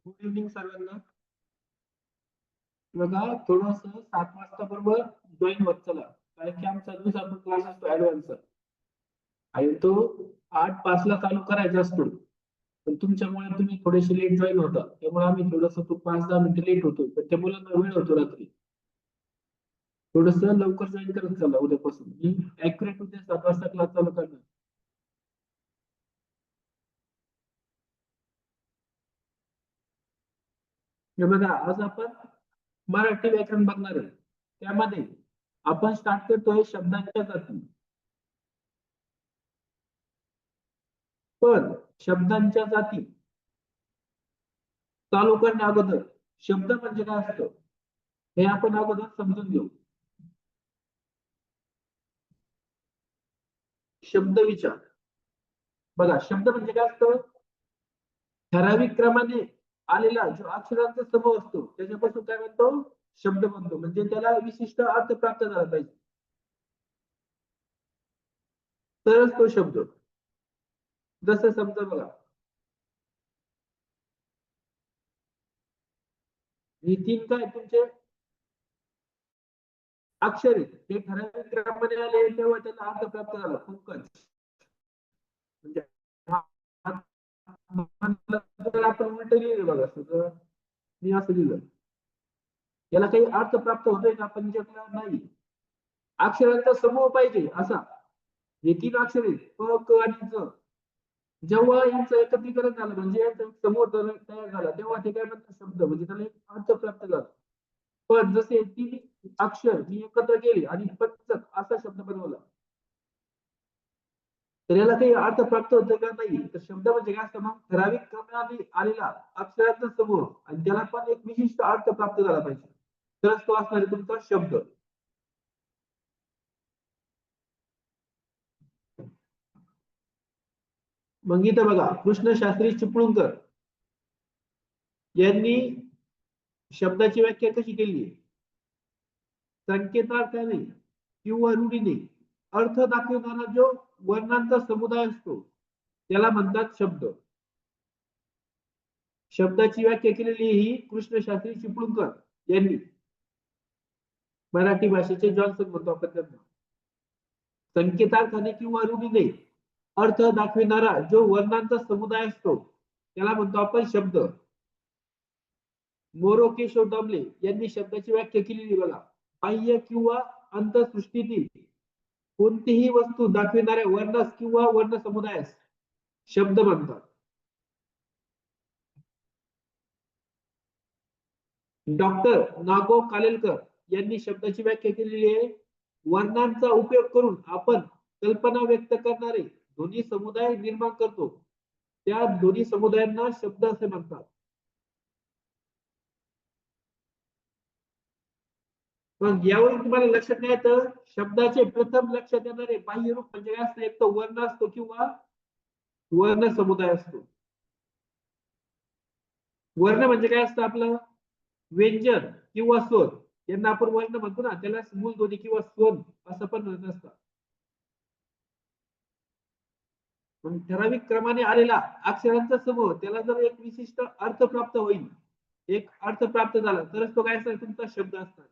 Good evening सर्वांना. बघा थोडस 7 वाजता बरोबर जॉईन होत चला, कारण की आमचा दिवसाचा क्लास असतो ऍडव्हान्स आणि तो 8:05 चालू करायचा असतो. पण तुमच्यामुळे तुम्ही थोडेसे लेट जॉईन होता, त्यामुळे आम्ही थोडस तो 5-10 मिनिटं लेट होतो, पण त्या मुलांना वेळ होतो रात्री. थोडस लवकर जॉईन करत चला उद्यापासून. मी ऍक्युरेट उद्या 7 वाजता क्लास चालू करणार. हे बघा आज आपण मराठी व्याकरण बघणार आहे. त्यामध्ये आपण स्टार्ट करतोय शब्दांच्या जाती. पण शब्दांच्या जाती चालू करण्या अगोदर शब्द म्हणजे काय असतं हे आपण अगोदर समजून घेऊ. शब्द विचार. बघा शब्द म्हणजे काय असतं, ठराविक क्रमाने आलेला जो अक्षरांचा समूह असतो त्याच्यापासून काय म्हणतो, शब्द म्हणतो. म्हणजे त्याला विशिष्ट अर्थ प्राप्त झाला पाहिजे तरच तो शब्द. जसं समजा बघा, हे तीन काय तुमचे अक्षर आहेत, हे ठराविक क्रमाने आले तेव्हा त्याला अर्थ प्राप्त झाला. पंकज म्हणजे आपण उलट लिहिलं बघा, सगळं मी असं लिहिलं, याला काही अर्थ प्राप्त होतोय का, पंचकला नाही. अक्षरांचा समूह पाहिजे असा. हे तीन अक्षर आहेत प क आणि ज. जेव्हा यांचं एकत्रीकरण झालं म्हणजे यांचा एक समूह तयार झाला तेव्हा ते काय म्हणतात, शब्द. म्हणजे त्याला एक अर्थ प्राप्त झाला. पण जसे तीन अक्षर मी एकत्र केले आणि पंचक असा शब्द बनवला, तर याला काही अर्थ प्राप्त होतो का, नाही. तर शब्द म्हणजे काय असतं मग, ठराविक क्रमाने आलेला अक्षरांचा समूह आणि त्याला पण एक विशिष्ट अर्थ प्राप्त झाला पाहिजे तरच तो असणार तुमचा शब्द. मग इथं बघा कृष्ण शास्त्री चिपळूणकर यांनी शब्दाची व्याख्या कशी केली, संकेतार्थाने किंवा रूढीने अर्थ दाखवणारा जो वर्णांचा समुदाय असतो त्याला म्हणतात शब्द. शब्दाची व्याख्या केलेली ही कृष्ण शास्त्री चिपळूणकर यांनी. मराठी भाषेचे जॉन्सन म्हणतो आपण त्यांना. संकेतार्थाने किंवा रूढीने अर्थ दाखविणारा जो वर्णांचा समुदाय असतो त्याला म्हणतो आपण शब्द. मोरो केशव दामले यांनी शब्दाची व्याख्या केलेली बघा, बाह्य किंवा अंतसृष्टीतील कोणतीही वस्तू दाखविणाऱ्या वर्णास किंवा वर्ण समुदायास शब्द म्हणतात. डॉक्टर नागो कालेलकर यांनी शब्दाची व्याख्या केलेली आहे, वर्णांचा उपयोग करून आपण कल्पना व्यक्त करणारे ध्वनी समुदाय निर्माण करतो त्या ध्वनी समुदायांना शब्द असे म्हणतात. मग यावरून तुम्हाला लक्षात नाही येतं, शब्दाचे प्रथम लक्षात येणारे बाह्य रूप म्हणजे काय असतं, एक तो वर्ण असतो किंवा वर्ण समुदाय असतो. वर्ण म्हणजे काय असतं आपलं, व्यंजन किंवा स्वर यांना आपण वर्ण म्हणतो ना, त्याला मूल ध्वनी किंवा स्वर असं पण म्हणत असतं. ठराविक क्रमाने आलेला अक्षरांचा समूह त्याला जर एक विशिष्ट अर्थ प्राप्त होईल, एक अर्थ प्राप्त झाला तरच तो काय असणार, तुमचा शब्द असणार.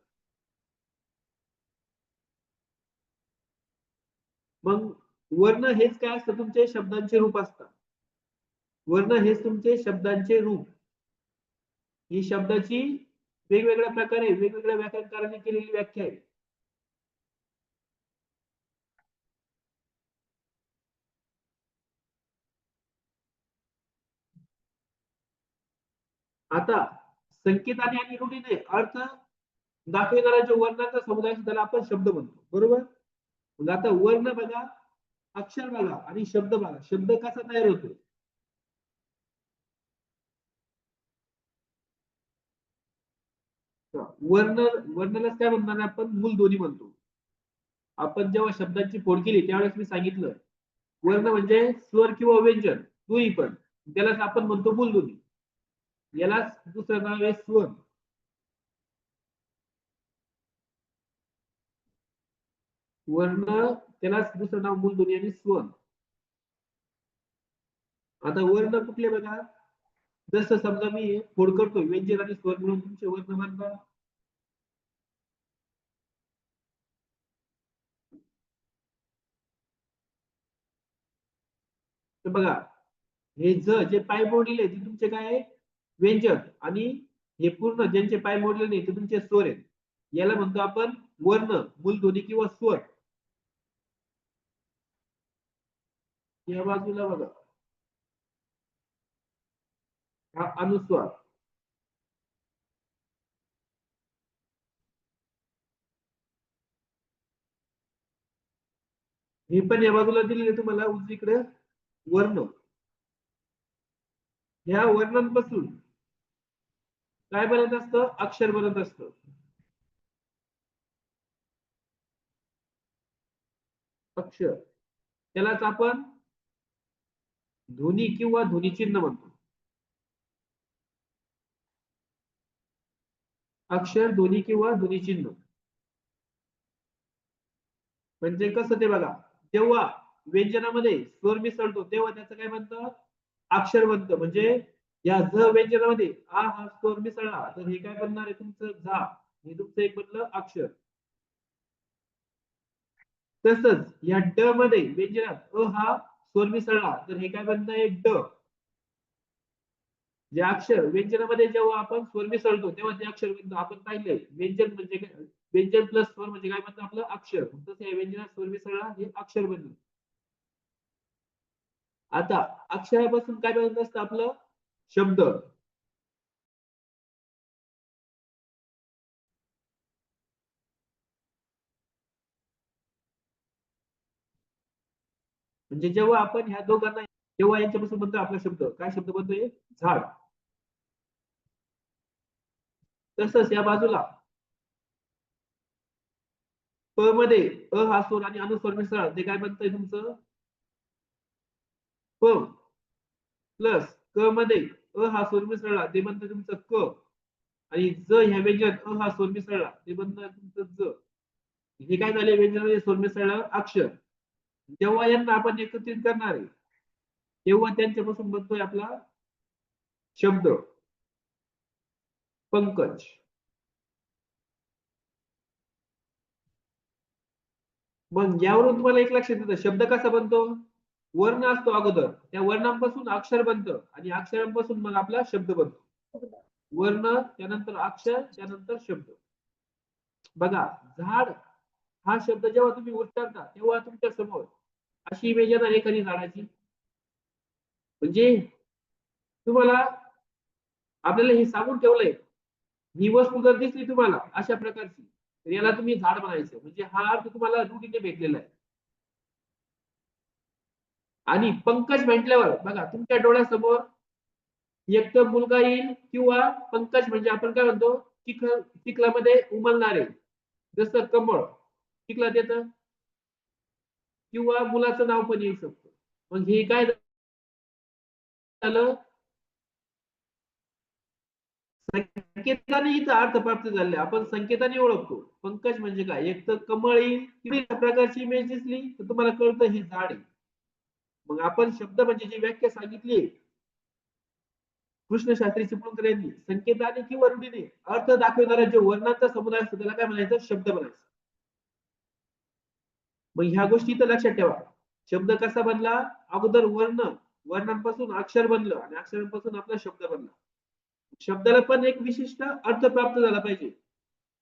मग वर्ण हेच काय असतं, तुमचे शब्दांचे रूप असतात. वर्ण हेच तुमचे शब्दांचे रूप. ही शब्दाची वेगवेगळ्या प्रकारे वेगवेगळ्या व्याकरणकारांनी केलेली व्याख्या आहे. आता संकेताने आणि रूढीने अर्थ दाखविणारा जो वर्णाचा समुदाय त्याला आपण शब्द म्हणतो, बरोबर. मग आता वर्ण बघा, अक्षर बघा आणि शब्द बघा. शब्द कसा तयार होतो, वर्ण वर्णालाच काय म्हणणार आपण, मूल ध्वनी म्हणतो. आपण जेव्हा शब्दांची फोड केली त्यावेळेस मी सांगितलं, वर्ण म्हणजे स्वर किंवा व्यंजन दोन्ही पण, त्यालाच आपण म्हणतो मूल ध्वनी. यालाच दुसरं नाव आहे स्वर. वर्ण त्यालाच दुसरं नाव मूल ध्वनी आणि स्वर. आता वर्ण कुठले बघा, जसं समजा मी फोड करतोय व्यंजन आणि स्वर मिळून तुमचे वर्ण बनतात. तर बघा हे जे पाय मोडलेले ते तुमचे काय आहे व्यंजन आणि हे पूर्ण ज्यांचे पाय मोडले नाही ते तुमचे स्वर आहेत. याला म्हणतो आपण वर्ण मूलध्वनी किंवा स्वर. या बाजूला बघा हा अनुस्वार. हे पण या बाजूला दिलेले तुम्हाला उजवीकडे वर्ण. ह्या वर्णांपासून काय बनत असतं अक्षर बनत असतं. अक्षर त्यालाच आपण ध्वनी किंवा ध्वनिचिन्ह म्हणतो. अक्षर ध्वनी किंवा ध्वनिचिन्ह म्हणजे कसं ते बघा जेव्हा व्यंजनामध्ये स्वर मिसळतो तेव्हा त्याचं काय म्हणतं अक्षर बनतं. म्हणजे या झ व्यंजनामध्ये हा स्वर मिसळला तर हे काय बनणार आहे तुमचं झा. हे तुमचं एक बनलं अक्षर. तसंच या ड मध्ये व्यंजनात हा स्वर मिसळला तर हे काय बनतंय ड. जे अक्षर व्यंजनामध्ये जेव्हा आपण स्वर मिसळतो तेव्हा ते अक्षर बनतं. आपण पाहिलंय व्यंजन म्हणजे काय व्यंजन प्लस स्वर म्हणजे काय म्हणतं आपलं अक्षर. तसं या व्यंजनात स्वर मिसळला हे अक्षर बनलं. आता अक्षरापासून काय बनत असतं आपलं शब्द. म्हणजे जेव्हा आपण ह्या दोघांना तेव्हा यांच्यापासून बनतो आपला शब्द. काय शब्द बनतोय झाड. तसंच या बाजूला प मध्ये हा स्वर आणि अनुस्वर मिसळा ते काय बनतंय तुमचं प प्लस क मध्ये हा स्वर मिसळला ते बनतं तुमचं क. आणि ज ह्या व्यंजनात हा स्वर मिसळला ते बनतं तुमचं ज. हे काय झाले व्यंजनामध्ये स्वर मिसळल्यावर अक्षर. जेव्हा यांना आपण एकत्रित करणार आहे तेव्हा त्यांच्यापासून बनतोय आपला शब्द पंकज. मग यावरून तुम्हाला एक लक्षात येतं शब्द कसा बनतो वर्ण असतो अगोदर त्या वर्णांपासून अक्षर बनतं आणि अक्षरांपासून मग आपला शब्द बनतो. वर्ण त्यानंतर अक्षर त्यानंतर शब्द. बघा झाड हा शब्द जेव्हा तुम्ही उच्चारता तेव्हा तुमच्या समोर अशी इमेज येणार एखादी झाडाची. म्हणजे तुम्हाला आपल्याला हे सांगून ठेवलंय ही वस्तू जर दिसली तुम्हाला अशा प्रकारची तर याला तुम्ही झाड म्हणायचं. म्हणजे हा अर्थ तुम्हाला रूढीने भेटलेला आहे. आणि पंकज म्हटल्यावर बघा तुमच्या डोळ्यासमोर एक तर मुलगा येईल किंवा पंकज म्हणजे आपण काय म्हणतो चिखलामध्ये उमलणारे जसं कमळ चिखलात येतं किंवा मुलाचं नाव पण येऊ शकतं. मग हे काय झालं संकेताने इथं अर्थ प्राप्त झाले. आपण संकेताने ओळखतो पंकज म्हणजे काय एक तर कमळ येईल किंवा प्रकारची इमेज दिसली तर तुम्हाला कळतं हे झाड आहे. मग आपण शब्द म्हणजे जी व्याख्या सांगितली कृष्णशास्त्री चिपळूणकर यांनी संकेताने किंवा रूढीने अर्थ दाखवणारा जो वर्णांचा समुदाय असतो त्याला काय म्हणायचं शब्द म्हणायचं. मग ह्या गोष्टी तर लक्षात ठेवा. शब्द कसा बनला अगोदर वर्णांपासून अक्षर बनलं आणि अक्षरांपासून आपला शब्द बनला. शब्दाला पण एक विशिष्ट अर्थ प्राप्त झाला पाहिजे.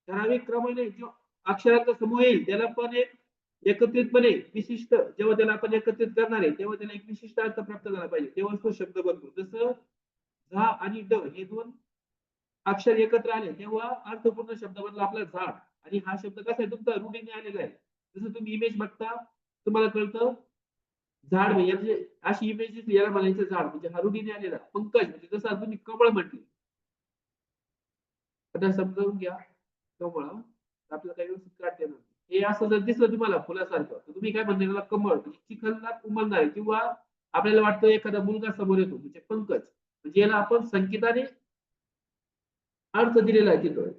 ठराविक क्रमाने जो अक्षरांचा समूह येईल त्याला पण एक एकत्रितपणे विशिष्ट जेव्हा त्याला आपण एकत्रित करणार आहे तेव्हा त्याला एक विशिष्ट अर्थ प्राप्त झाला पाहिजे तेव्हा तो शब्द बनतो. जसं झा आणि ड हे दोन अक्षर एकत्र आले तेव्हा अर्थपूर्ण शब्द बनला आपला झाड. आणि हा शब्द कसा आहे तुमचा रूढीने आलेला आहे. जसं तुम्ही इमेज बघता तुम्हाला कळतं झाड म्हणजे अशी इमेज दिसली याला म्हणायचं झाड म्हणजे हा रूढीने आलेला. पंकज म्हणजे जसं तुम्ही कमळ म्हटले आता समजावून घ्या कमळ आपल्याला काही व्यवस्थित काढता येणार नाही. हे असं जर दिसलं तुम्हाला फुलासारखं तर तुम्ही काय म्हणता त्याला कमळ म्हणजे चिखलात उमलणार किंवा आपल्याला वाटतं एखादा मुलगा समोर येतो म्हणजे पंकज म्हणजे याला आपण संकेताने अर्थ दिलेला आहे तिथं.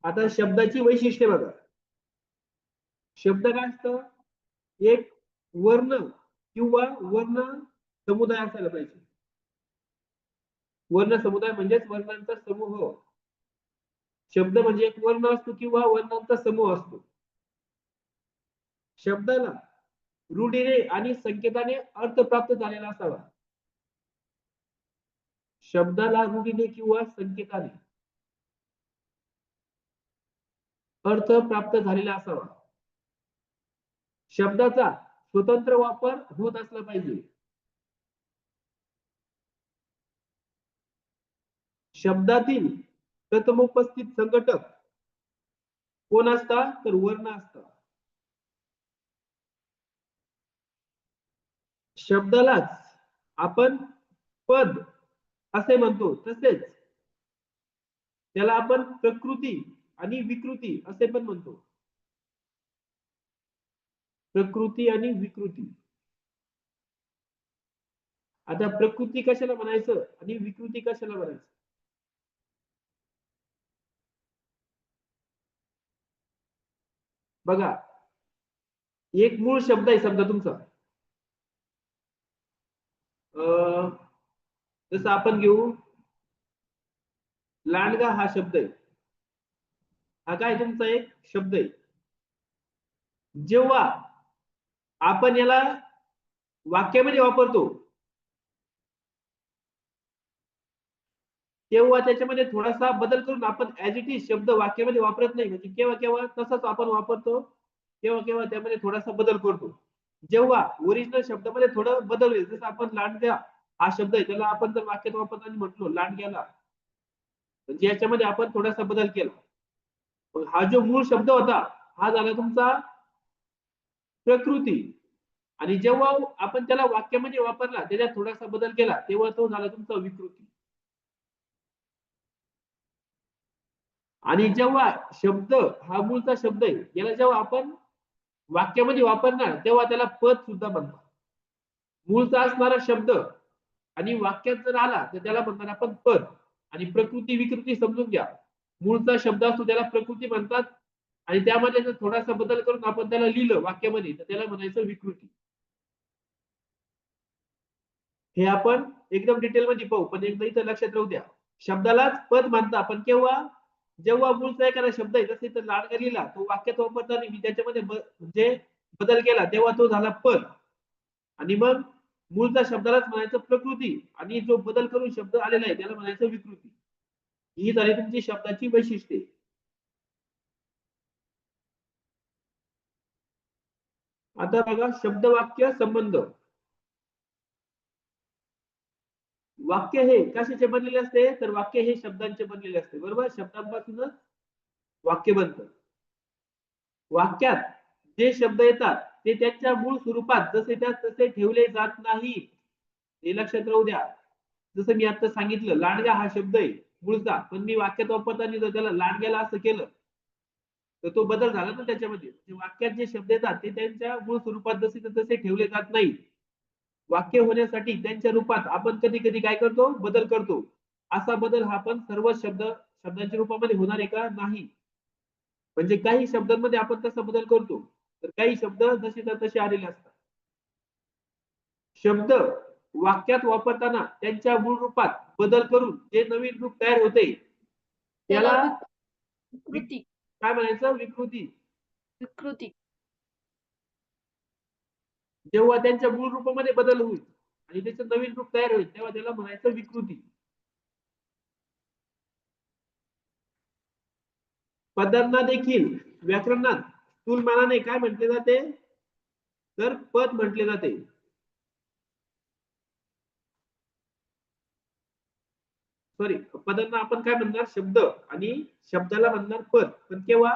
आता शब्दाची वैशिष्ट्ये बघा. शब्द काय असतं, एक वर्ण किंवा वर्ण समुदाय असायला पाहिजे. वर्ण समुदाय म्हणजेच वर्णांचा समूह. शब्द म्हणजे एक वर्ण असतो किंवा वर्णांचा समूह असतो. शब्दाला रूढीने आणि संकेताने अर्थ प्राप्त झालेला असावा. शब्दाला रूढीने किंवा संकेताने अर्थ प्राप्त झालेला असावा. शब्दाचा स्वतंत्र वापर होत असला पाहिजे. शब्दातील प्रथमोपस्थित संघटक कोण असतात, तर वर्ण असतात. शब्दालाच आपण पद असे म्हणतो, तसेच त्याला आपण प्रकृती आणि विकृती असे पण म्हणतो. प्रकृती आणि विकृती. आता प्रकृती कशाला म्हणायचं आणि विकृती कशाला म्हणायचं? बघा, एक मूळ शब्द आहे समजा तुमचा, जसं आपण घेऊ लांडगा हा शब्द आहे. हा काय तुमचा एक शब्द आहे. जेव्हा आपण याला वाक्यामध्ये वापरतो तेव्हा त्याच्यामध्ये थोडासा बदल करून आपण ऍज इट इज शब्द वाक्यामध्ये वापरत नाही. म्हणजे केव्हा केव्हा तसाच आपण वापरतो, केव्हा केव्हा त्यामध्ये थोडासा बदल करतो. जेव्हा ओरिजिनल शब्दामध्ये थोडं बदल होईल, जसं आपण लांडग्या हा शब्द आहे, त्याला आपण जर वाक्यात वापरताना म्हटलो लांडग्याला, म्हणजे याच्यामध्ये आपण थोडासा बदल केला. हा जो मूळ शब्द होता हा झाला तुमचा प्रकृती, आणि जेव्हा आपण त्याला वाक्यामध्ये वापरला, त्याच्यात थोडासा बदल केला, तेव्हा तो झाला तुमचा विकृती. आणि जेव्हा शब्द हा मूळचा शब्द आहे, याला जेव्हा आपण वाक्यामध्ये वापरणार तेव्हा त्याला पद सुद्धा म्हणतात. मूळचा असणारा शब्द आणि वाक्यात जर आला तर त्याला म्हणणार आपण पद. आणि प्रकृती विकृती समजून घ्या, मूळचा शब्द असतो त्याला प्रकृती म्हणतात, आणि त्यामध्ये जर थोडासा बदल करून आपण त्याला लिहिलं वाक्यामध्ये तर त्याला म्हणायचं विकृती. हे आपण एकदम डिटेल मध्ये पाहू, पण एकदा इथं लक्षात राहू द्या, शब्दालाच पद म्हणतात. पण केव्हा, जेव्हा मूळचा एखादा शब्द आहे, जसं इथं लांडगा लिहिला, तो वाक्यात वापरताना मी त्याच्यामध्ये म्हणजे बदल केला तेव्हा तो झाला पद. आणि मग मूळचा शब्दालाच म्हणायचं प्रकृती, आणि जो बदल करून शब्द आलेला आहे त्याला म्हणायचं विकृती. ही झाली तुमची शब्दाची वैशिष्ट्ये. आता बघा शब्द वाक्य संबंध. वाक्य हे कशाचे बनलेले असते, तर वाक्य हे शब्दांचे बनलेले असते. बरोबर, शब्दांपासूनच वाक्य बनतं. वाक्यात जे शब्द येतात ते त्यांच्या मूळ स्वरूपात जसे त्या तसे ठेवले जात नाहीत. हे लक्षात राहू द्या. जसं मी आता सांगितलं, लांडगा हा शब्द आहे मूळचा, पण मी वाक्यात वापरताना जर त्याला लांडग्याला असं केलं तर तो बदल झाला ना त्याच्यामध्ये. म्हणजे वाक्यात जे शब्द येतात ते त्यांच्या मूळ स्वरूपात जसे तसे ठेवले जात नाही. वाक्य होण्यासाठी त्यांच्या रूपात आपण कधी कधी काय करतो, बदल करतो. असा बदल हा पण सर्व शब्दांच्या रूपामध्ये होणार आहे का, नाही. म्हणजे काही शब्दांमध्ये आपण तसा बदल करतो, तर काही शब्द जसे तसे आलेले असतात. शब्द वाक्यात वापरताना त्यांच्या मूळ रूपात बदल करून जे नवीन रूप तयार होते त्याला विकृती. काय म्हणायचं, विकृती. विकृती. जेव्हा त्यांच्या मूळ रूपामध्ये बदल होईल आणि त्याचं नवीन रूप तयार होईल तेव्हा त्याला म्हणायचं विकृती. पदांना देखील व्याकरणात स्थूलमानाने काय म्हटले जाते, तर पद म्हटले जाते. सॉरी, पदांना आपण काय म्हणणार, शब्द, आणि शब्दाला म्हणणार पद. पण केव्हा,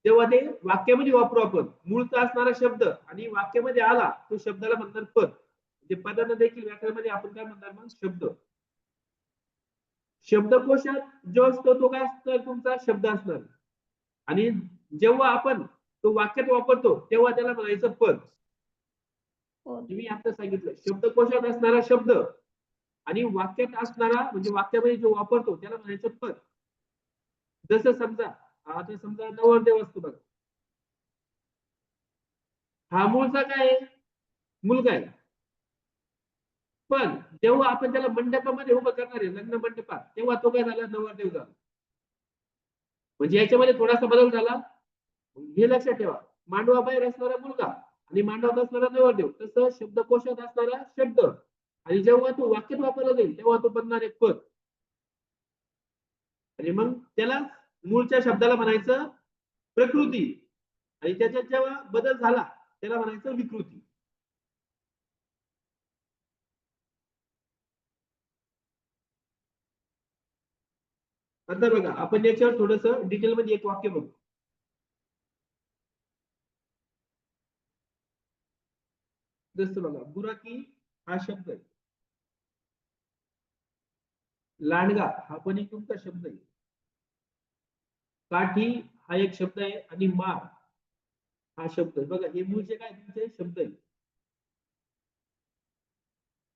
जेव्हा ते वाक्यामध्ये वापरू आपण, मूळचा असणारा शब्द आणि वाक्यामध्ये आला तो शब्दाला म्हणणार पद. म्हणजे पदांना देखील व्याकरणामध्ये आपण काय म्हणणार मग, शब्द. शब्दकोशात जो असतो तो काय असणार, तुमचा शब्द असणार. आणि जेव्हा आपण तो वाक्यात वापरतो तेव्हा त्याला म्हणायचं पद. मी आता सांगितलं, शब्दकोशात असणारा शब्द आणि वाक्यात असणारा, म्हणजे वाक्यामध्ये जो वापरतो त्याला म्हणायचं पद. जसं समजा, आता समजा नवरदेव असतो बघा, हा मूळचा काय आहे? मुलगा आहे. पण जेव्हा आपण त्याला मंडपामध्ये उभं करणार आहे लग्न मंडपात, तेव्हा तो काय झाला? नवरदेव झाला. म्हणजे याच्यामध्ये थोडासा बदल झाला. हे लक्षात ठेवा. मांडवाबाहेर असणारा मुलगा आणि मांडवात असणारा नवरदेव, तसं शब्दकोशात असणारा शब्द आणि जेव्हा तो वाक्यात वापरला जाईल तेव्हा तो बनणार एक पद. आणि मग त्याला मूळच्या शब्दाला म्हणायचं प्रकृती आणि त्याच्यात जेव्हा बदल झाला त्याला म्हणायचं विकृती. आता बघा आपण याच्यावर थोडस डिटेल मध्ये एक वाक्य बघू. जसं बघा, बुराकी हा शब्द आहे. लांडगा हा पण एक तुमचा शब्द आहे. काठी हा एक शब्द आहे आणि मार हा शब्द आहे. बघा हे मूळचे काय तुमचे शब्द आहे.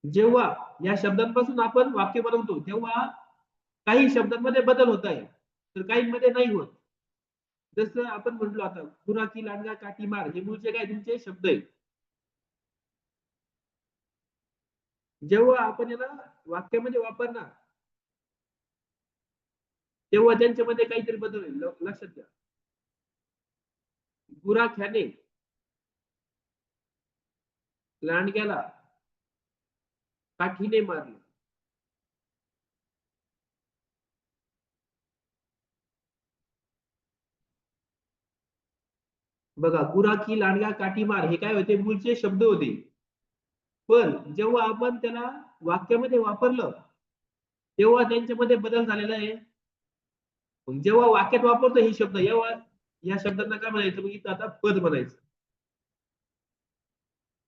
जेव्हा या शब्दांपासून आपण वाक्य बनवतो तेव्हा काही शब्दांमध्ये बदल होत आहे तर काहींमध्ये नाही होत. जसं आपण म्हटलो आता बुराकी लांडगा काठी मार हे मूळचे काय तुमचे शब्द आहे. जेव्हा आपण याला वाक्यामध्ये वापरणार तेव्हा त्यांच्यामध्ये काहीतरी बदल होईल. लक्षात घ्या. बुराख्याने लांडग्याला काठीने मारले. बघा गुराखी लांडगा काठी मार हे काय होते? मूळचे शब्द होते. पण जेव्हा आपण त्याला वाक्यामध्ये वापरलं तेव्हा त्यांच्यामध्ये बदल झालेला आहे. जेव्हा वाक्यात वापरतो हे शब्द जेव्हा या शब्दांना काय म्हणायचं? मग इथं आता पद म्हणायचं.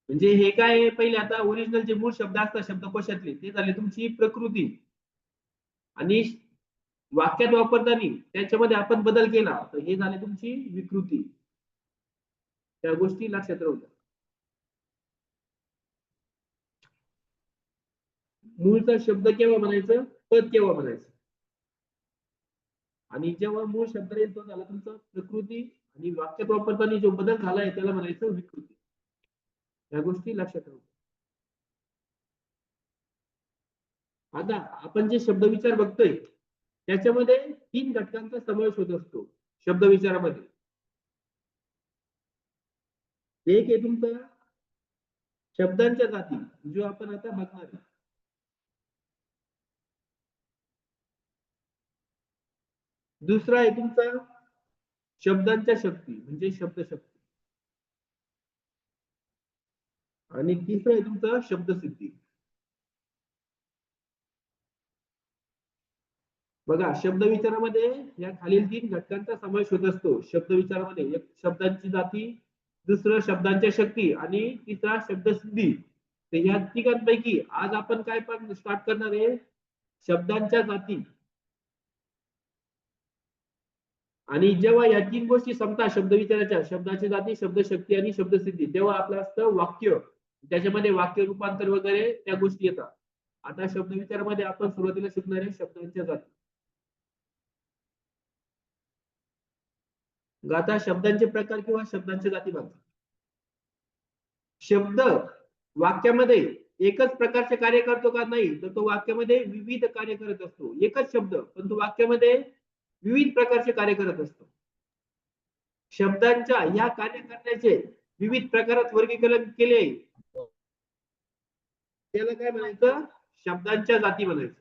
म्हणजे हे काय पहिले आता ओरिजिनल जे मूळ शब्द असतात शब्दकोशातले ते झाले तुमची प्रकृती आणि वाक्यात वापरताना त्याच्यामध्ये आपण बदल केला तर हे झाले तुमची विकृती. त्या गोष्टी लक्षात राहू द्या. मूळचा शब्द केव्हा म्हणायचं? पद केव्हा म्हणायचं? आणि जेव्हा मूळ शब्द येईल तो झाला तुमचा प्रकृती आणि वाक्यात वापरताना जो बदल झालाय त्याला म्हणायचं विकृती. या गोष्टी लक्षात ठेवा. आता आपण जे शब्द विचार बघतोय त्याच्यामध्ये 3 घटकांचा समावेश होत असतो शब्द विचारामध्ये. एक आहे तुमचा शब्दांच्या जाती जो आपण आता बघणार आहे. दुसरा आहे तुमचा शब्दांच्या शक्ती म्हणजे शब्दशक्ती आणि तिसरा आहे तुमचा शब्दसिद्धी. बघा शब्द विचारामध्ये या खालील 3 घटकांचा समावेश होत असतो. शब्द विचारामध्ये एक शब्दांची जाती, दुसरं शब्दांच्या शक्ती आणि तिसरा शब्दसिद्धी. तर या तिघांपैकी आज आपण काय पण स्टार्ट करणार आहे? शब्दांच्या जाती. आणि जेव्हा या 3 गोष्टी संपतात शब्द विचाराच्या शब्दाची जाती, शब्दशक्ती आणि शब्दसिद्धी तेव्हा आपलं असतं वाक्य. त्याच्यामध्ये वाक्य रूपांतर वगैरे त्या गोष्टी येतात. आता शब्द विचारामध्ये आपण सुरुवातीला शिकणार आहे शब्दांच्या जाती. आता शब्दांचे प्रकार किंवा शब्दांच्या जाती बघा. शब्द वाक्यामध्ये एकच प्रकारचे कार्य करतो का? नाही, तर तो वाक्यामध्ये विविध कार्य करत असतो. एकच शब्द पण तो वाक्यामध्ये विविध प्रकारचे कार्य करत असतो. शब्दांच्या या कार्य करण्याचे विविध प्रकारात वर्गीकरण केले त्याला काय म्हणायचं? शब्दांच्या जाती म्हणायचं.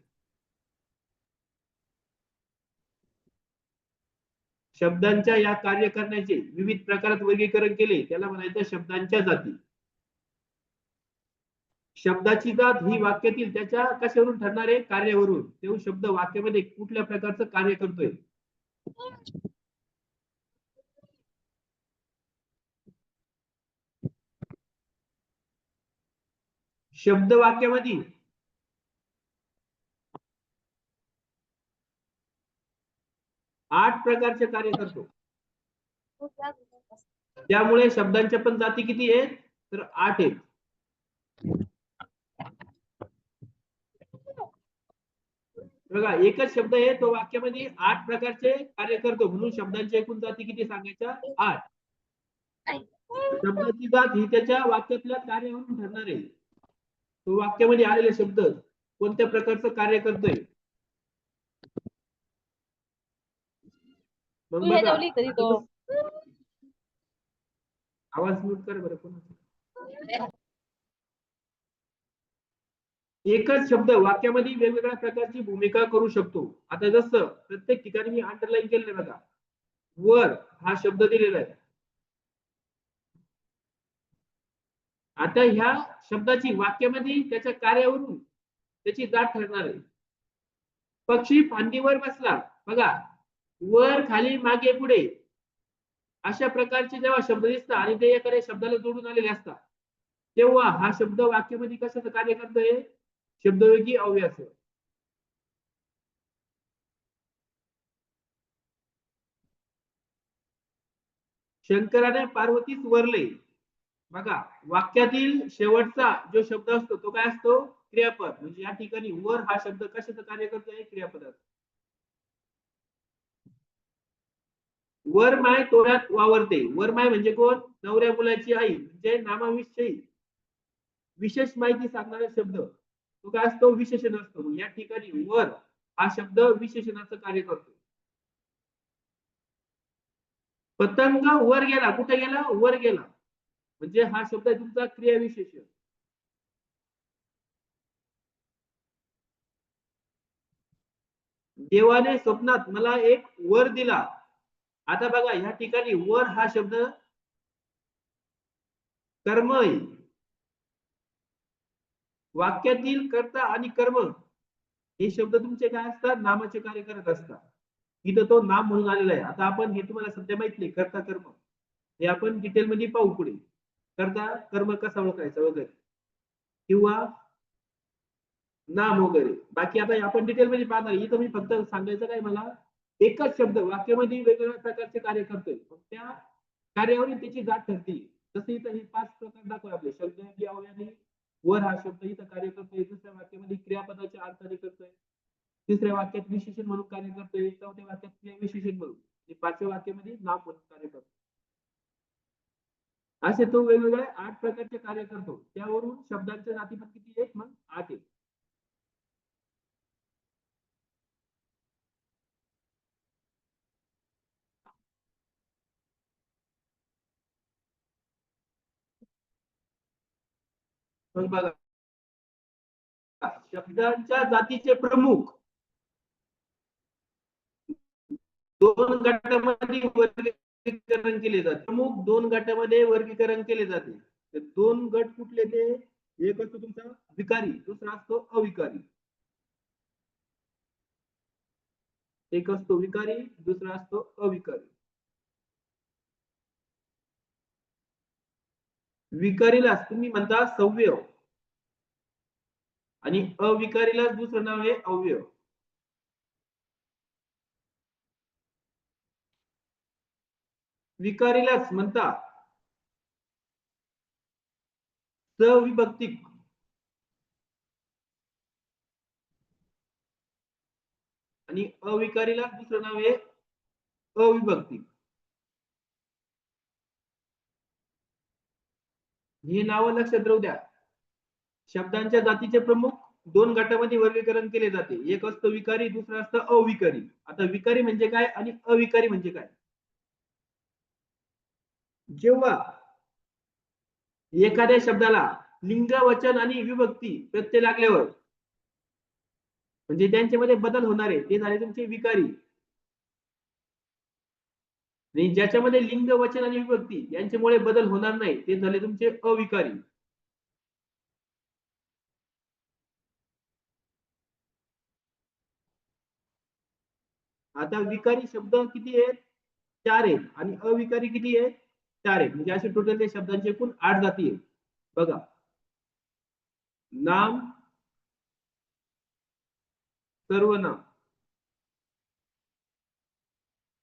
शब्दांच्या या कार्य करण्याचे विविध प्रकारात वर्गीकरण केले त्याला म्हणायचं शब्दांच्या जाती. शब्दाची जात ही वाक्यातील त्याच्या कशावरून ठरणारे? कार्यावरून. तो शब्द वाक्यामध्ये कुठल्या प्रकारचं कार्य करतोय. शब्द वाक्यामध्ये 8 प्रकारचे कार्य करतो. त्यामुळे शब्दांच्या पण जाती किती आहेत? तर 8 आहेत. बघा एकच शब्द आहे तो वाक्यामध्ये 8 प्रकारचे कार्य करतो म्हणून शब्दांच्या एकूण जाती किती सांगायच्या? 8. शब्दाची जात ही त्याच्या वाक्यातल्या कार्यावरून ठरणार आहे. तो वाक्यामध्ये आलेले शब्द कोणत्या प्रकारचं कार्य करतोय. मग तू बघा ह्याच्यावर लिहित आता तो. आवाज म्यूट कर बरं कोणाचा. एकच शब्द वाक्यामध्ये वेगवेगळ्या प्रकारची भूमिका करू शकतो. आता जसं प्रत्येक ठिकाणी मी अंडरलाईन केलेलं आहे बघा. वर हा शब्द दिलेला आहे. आता ह्या शब्दाची वाक्यामध्ये त्याच्या कार्यावरून त्याची जात ठरणार आहे. पक्षी फांदीवर बसला बघा, वर खाली मागे पुढे अशा प्रकारचे जेव्हा शब्द दिसतात आणि ते एखाद्या शब्दाला जोडून आलेले असतात, तेव्हा हा शब्द वाक्यामध्ये कशाचं कार्य करतोय. शब्दयोगी अव्ययाचं. शंकराने पार्वतीस वरले बघा, वाक्यातील शेवटचा जो शब्द असतो तो काय असतो. क्रियापद. म्हणजे या ठिकाणी वर हा शब्द कशाचं कार्य करतोय. क्रियापदाचं. वर माय तोऱ्यात वावरते. वर माय म्हणजे कोण. नवऱ्या मुलाची आई. म्हणजे नामाविषयी विशेष माहिती सांगणारा शब्द तो काय असतो. विशेषण असतो. या ठिकाणी वर हा शब्द विशेषणाचं कार्य करतो. पतंग वर गेला. कुठे गेला. वर गेला. म्हणजे हा शब्द तुमचा क्रियाविशेषण. देवाने स्वप्नात मला एक वर दिला. आता बघा ह्या ठिकाणी वर हा शब्द कर्म आहे. वाक्यातील कर्ता आणि कर्म हे शब्द तुमचे काय असतात. नामाचे कार्य करत असतात. इथं तो नाम म्हणून आलेला आहे. आता आपण हे तुम्हाला सध्या माहित नाही कर्ता कर्म हे आपण डिटेल मध्ये पाहू पुढे. कर्ता कर्म कसा ओळखायचा वगैरे किंवा नाम वगैरे. बाकी आता आपण डिटेल मध्ये पाहणार. इथं मी फक्त सांगायचं काय मला, एकच शब्द वाक्यामध्ये वेगवेगळ्या प्रकारचे कार्य करतोय. त्या कार्यावरून त्याची जात ठरते. जसं इथं हे 5 प्रकार दाखवा आपले. शब्दयोगी अवयवाने वर हा शब्द इथं कार्य करतोय. दुसऱ्या वाक्यामध्ये क्रियापदाच्या अर्थाने करतोय. तिसऱ्या वाक्यात विशेषण म्हणून कार्य करतोय. चौथ्या वाक्यात क्रियाविशेषण म्हणून. आणि 5व्या वाक्यामध्ये नाम म्हणून कार्य करतोय. असे तो वेगवेगळे 8 प्रकारचे कार्य करतो. त्यावरून शब्दांच्या जाती पण किती आहेत. मग 8 आहेत. मग बघा शब्दांच्या जातीचे प्रमुख 2 गटामध्ये वर्गीकरण केले जाते. प्रमुख 2 गटामध्ये वर्गीकरण केले जाते. ते 2 गट कुठले ते. एक असतो तुमचा विकारी. दुसरा असतो अविकारी. एक असतो विकारी. दुसरा असतो अविकारी. विकारीला तुम्ही म्हणता सव्यव आणि अविकारीला दुसरं नाव आहे अव्यव. विकारीलाच म्हणता सविभक्तिक आणि अविकारीला दुसरं नाव आहे अविभक्तिक. ही नावं लक्षात राहू द्या. शब्दांच्या जातीचे प्रमुख 2 गटामध्ये वर्गीकरण केले जाते. एक असतो विकारी. दुसरा असतं अविकारी. आता विकारी म्हणजे काय आणि अविकारी म्हणजे काय. जेव्हा एखाद्या शब्दाला लिंग वचन आणि विभक्ती प्रत्यय लागल्यावर म्हणजे त्यांच्यामध्ये बदल होणार आहे ते झाले तुमचे विकारी. आणि ज्याच्यामध्ये लिंग वचन आणि विभक्ती यांच्यामुळे बदल होणार नाही ते झाले तुमचे अविकारी. आता विकारी शब्द किती आहेत. 4 आहेत. आणि अविकारी किती आहेत. 4 आहेत. म्हणजे असे टोटल त्या शब्दांचे एकूण 8 जाती आहेत. बघा नाम, सर्वनाम,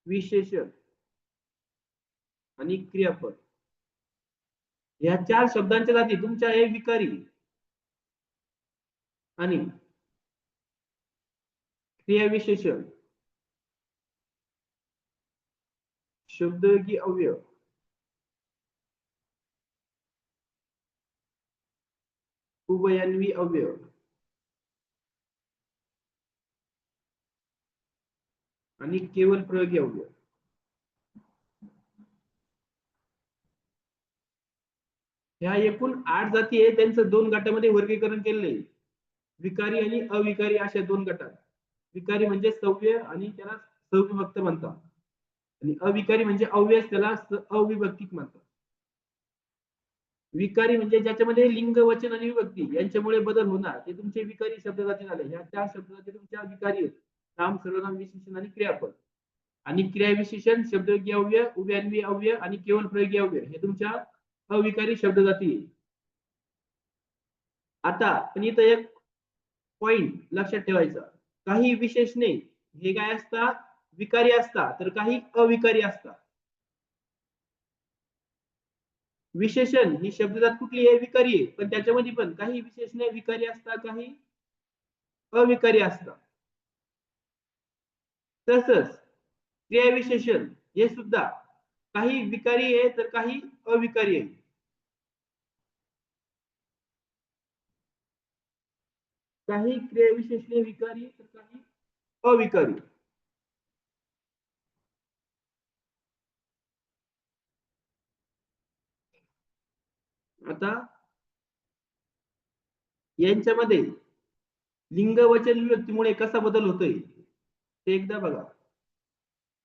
विशेषण आणि क्रियापद या 4 शब्दांच्या जाती तुमच्या आहे विकारी आणि क्रियाविशेषण, शब्दयोगी अव्यय उभयान्वी अव्यय आणि केवळ प्रयोगी अव्यय. ह्या एकूण 8 जाती आहे, त्यांचं 2 गटामध्ये वर्गीकरण केलेलं आहे. विकारी आणि अविकारी अशा 2 गटात. विकारी म्हणजे सव्य आणि त्याला सविभक्त म्हणतात, आणि अविकारी म्हणजे अव्यय, त्याला अविभक्तिक म्हणतात. विकारी म्हणजे ज्याच्यामध्ये लिंग, वचन आणि विभक्ती यांच्यामुळे बदल होणार ते तुमचे विकारी शब्दजाती झाले. ह्या 4 शब्दजाती तुमच्या विकारी आहेत: नाम, सर्वनाम, विशेषण आणि क्रियापद. आणि क्रियाविशेषण, शब्दयोगी अव्यय, उभयान्वी अव्यय आणि केवळ प्रयोगी अव्यय हे तुमच्या अविकारी शब्दजाती आहे. आता पण इथं एक पॉइंट लक्षात ठेवायचा, काही विशेषणे हे काय असतात, विकारी असतात, तर काही अविकारी असतात. विशेषण ही शब्दजात कुठली आहे, विकारी आहे, पण त्याच्यामध्ये पण काही विशेषणे विकारी असतात, काही अविकारी असतात. तसंच क्रियाविशेषण हे सुद्धा काही विकारी आहे तर काही अविकारी आहे. काही क्रियाविशेषणे विकारी तर काही अविकारी. आता यांच्यामध्ये लिंग, वचन, विभक्तीमुळे कसा बदल होतोय ते एकदा बघा.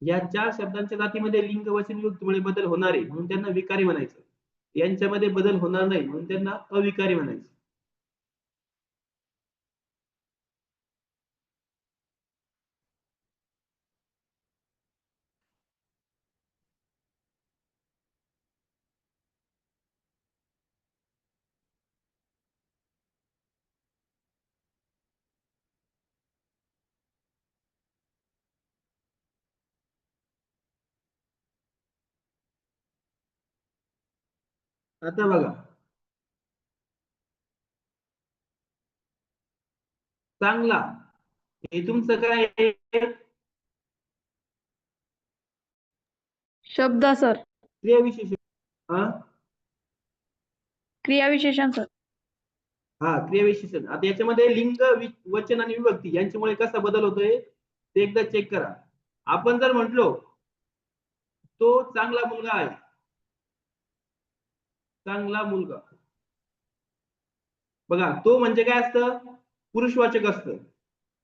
या 4 शब्दांच्या जातीमध्ये लिंग, वचन, विभक्तीमुळे बदल होणार आहे म्हणून त्यांना विकारी म्हणायचं. यांच्यामध्ये बदल होणार नाही म्हणून त्यांना अविकारी म्हणायचं. आता बघा, चांगला हे तुमचं काय आहे? शब्द सर. क्रियाविशेषण. हा क्रियाविशेषण सर. हा क्रियाविशेषण. आता याच्यामध्ये लिंग, वचन आणि विभक्ती यांच्यामुळे कसा बदल होतोय ते एकदा चेक करा. आपण जर म्हटलो तो चांगला मुलगा आहे, चांगला मुलगा, बघा तो म्हणजे काय असतं, पुरुषवाचक असतं,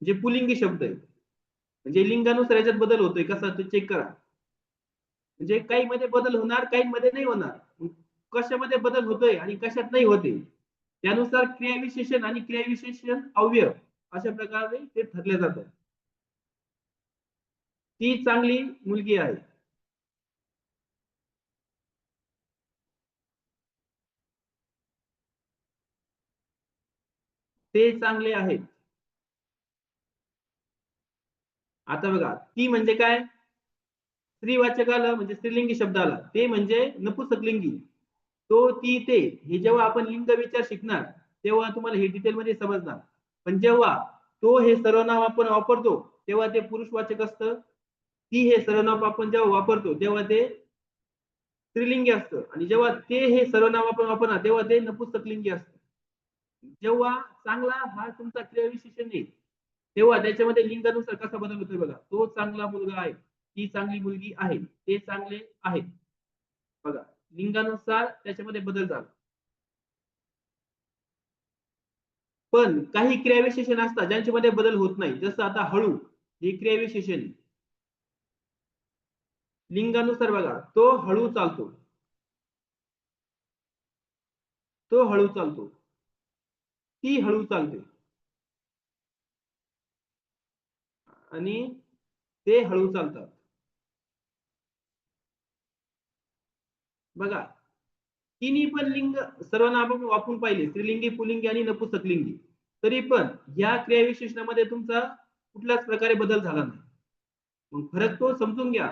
जे पुलिंगी शब्द आहे. म्हणजे लिंगानुसार याच्यात बदल होतोय कसा ते चेक करा. म्हणजे काही मध्ये बदल होणार, काही मध्ये नाही होणार. कशामध्ये बदल होतोय आणि कशात नाही होते त्यानुसार क्रियाविशेषण आणि क्रियाविशेषण अव्यय अशा प्रकारे ते ठरले जातात. ती चांगली मुलगी आहे. ते चांगले आहेत. आता बघा, ती म्हणजे काय, स्त्रीवाचक आलं म्हणजे स्त्रीलिंगी शब्द आला, ते म्हणजे नपुंसकलिंगी. तो, ती, ते हे जेव्हा आपण लिंग विचार शिकणार तेव्हा तुम्हाला हे डिटेल मध्ये समजणार. पण जेव्हा तो हे सर्वनाम आपण वापरतो तेव्हा ते पुरुषवाचक असतं. ती हे सर्वनाम आपण जेव्हा वापरतो तेव्हा ते स्त्रीलिंगी असतं, आणि जेव्हा ते हे सर्वनाम आपण वापरणार तेव्हा ते नपुंसकलिंगी असतं. जेव्हा चांगला हा तुमचा क्रियाविशेषण आहे तेव्हा त्याच्यामध्ये लिंगानुसार कसा बदल होतोय बघा. तो चांगला मुलगा आहे, ती चांगली मुलगी आहे, ते चांगले आहेत. बघा, लिंगानुसार त्याच्यामध्ये बदल झाला. पण काही क्रियाविशेषण असतात ज्यांच्यामध्ये बदल होत नाही, जसं आता हळू हे क्रियाविशेषण. लिंगानुसार बघा, तो हळू चालतो, तो हळू चालतो, ती हळू चालते, आणि ते हळू चालतात. बघा, तिन्ही पण लिंग सर्वनाम आपण वापरून पाहिले, स्त्रीलिंगी, पुल्लिंगी आणि नपुंसकलिंगी, तरी पण या क्रियाविशेषणामध्ये तुमचा कुठल्याच प्रकारे बदल झाला नाही. मग फरक तो समजून घ्या.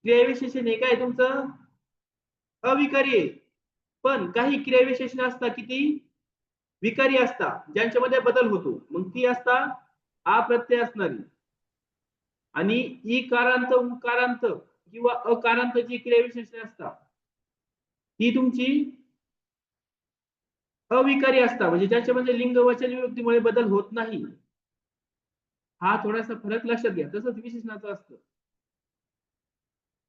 क्रियाविशेषण हे काय तुमचं अविकारी आहे, पण काही क्रियाविशेषण असतात की ती विकारी असतात ज्यांच्यामध्ये बदल होतो, मग ती असतात अप्रत्यय असणारी. आणि इकारांत, उकारांत किंवा अकारांत जी क्रियाविशेषणे असतात ती तुमची अविकारी असतात म्हणजे ज्याच्यामध्ये लिंग वचन विभक्तीमुळे बदल होत नाही. हा थोडासा फरक लक्षात घ्या. तसंच विशेषणाचं असतं.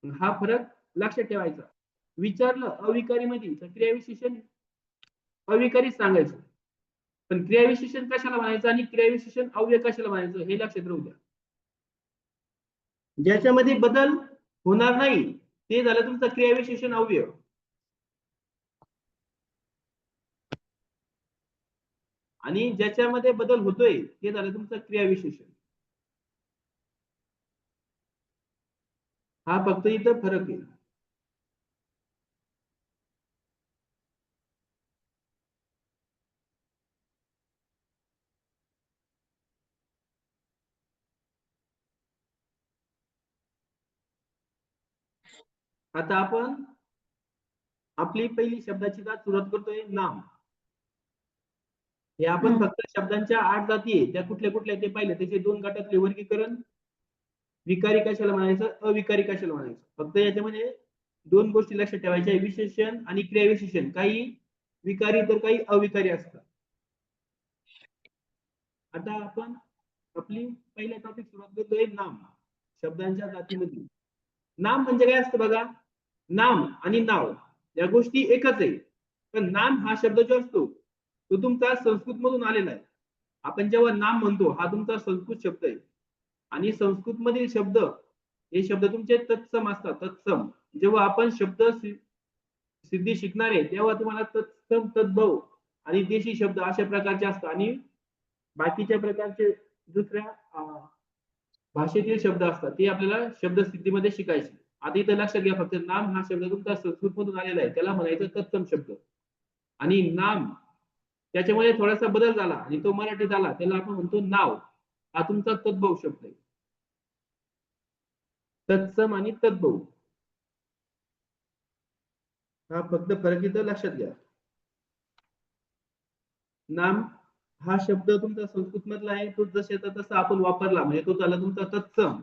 हा फरक लक्षात ठेवायचा. विचारलं अविकारी मध्ये तर क्रियाविशेषण अविकारी सांगायचं. पण क्रियाविशेषण कशाला म्हणायचं आणि क्रियाविशेषण अव्यय कशाला म्हणायचं हे लक्षात राहू द्या. ज्याच्यामध्ये बदल होणार नाही ते झालं तुमचं क्रियाविशेषण अव्यय. आणि ज्याच्यामध्ये बदल होतोय ते झालं तुमचं क्रियाविशेषण. हा फक्त इथं फरक आहे. आता आपण आपली पहिली शब्दाची जात सुरुवात करतोय नाम. हे आपण फक्त शब्दांच्या 8 जाती आहे त्या कुठल्या कुठल्या ते पाहिले त्याचे 2 गटातले वर्गीकरण. विकारी कशाला म्हणायचं अविकारी कशाला म्हणायचं. फक्त याच्यामध्ये 2 गोष्टी लक्षात ठेवायच्या विशेषण आणि क्रियाविशेषण. काही विकारी तर काही अविकारी असतात. आता आपण आपली पहिल्या टॉपिक सुरुवात करतोय नाम. शब्दांच्या जातीमध्ये नाम म्हणजे काय असतं बघा. नाम आणि नाव या गोष्टी एकच आहे. पण नाम हा शब्द जो असतो तो तुमचा संस्कृत मधून आलेला आहे. आपण जेव्हा नाम म्हणतो हा तुमचा संस्कृत शब्द आहे. आणि संस्कृत मधील शब्द हे शब्द तुमचे तत्सम असतात. तत्सम जेव्हा आपण शब्द सिद्धी शिकणार आहे तेव्हा तुम्हाला तत्सम तद्भव आणि देशी शब्द अशा प्रकारचे असतात. आणि बाकीच्या प्रकारचे दुसऱ्या भाषेतील शब्द असतात ते आपल्याला शब्दसिद्धीमध्ये शिकायचे. आता इथं लक्षात घ्या फक्त नाम हा शब्द तुमचा संस्कृत मधून आलेला आहे त्याला म्हणायचं तत्सम शब्द. आणि नाम त्याच्यामध्ये थोडासा बदल झाला आणि तो मराठीत आला त्याला आपण म्हणतो नाव. हा तुमचा तद्भव शब्द आहे. तत्सम आणि तद्भव हा फक्त फरक इथं लक्षात घ्या. नाम हा शब्द तुमचा संस्कृत मधला आहे तो जसा तसा आपण वापरला म्हणजे तो झाला तुमचा तत्सम.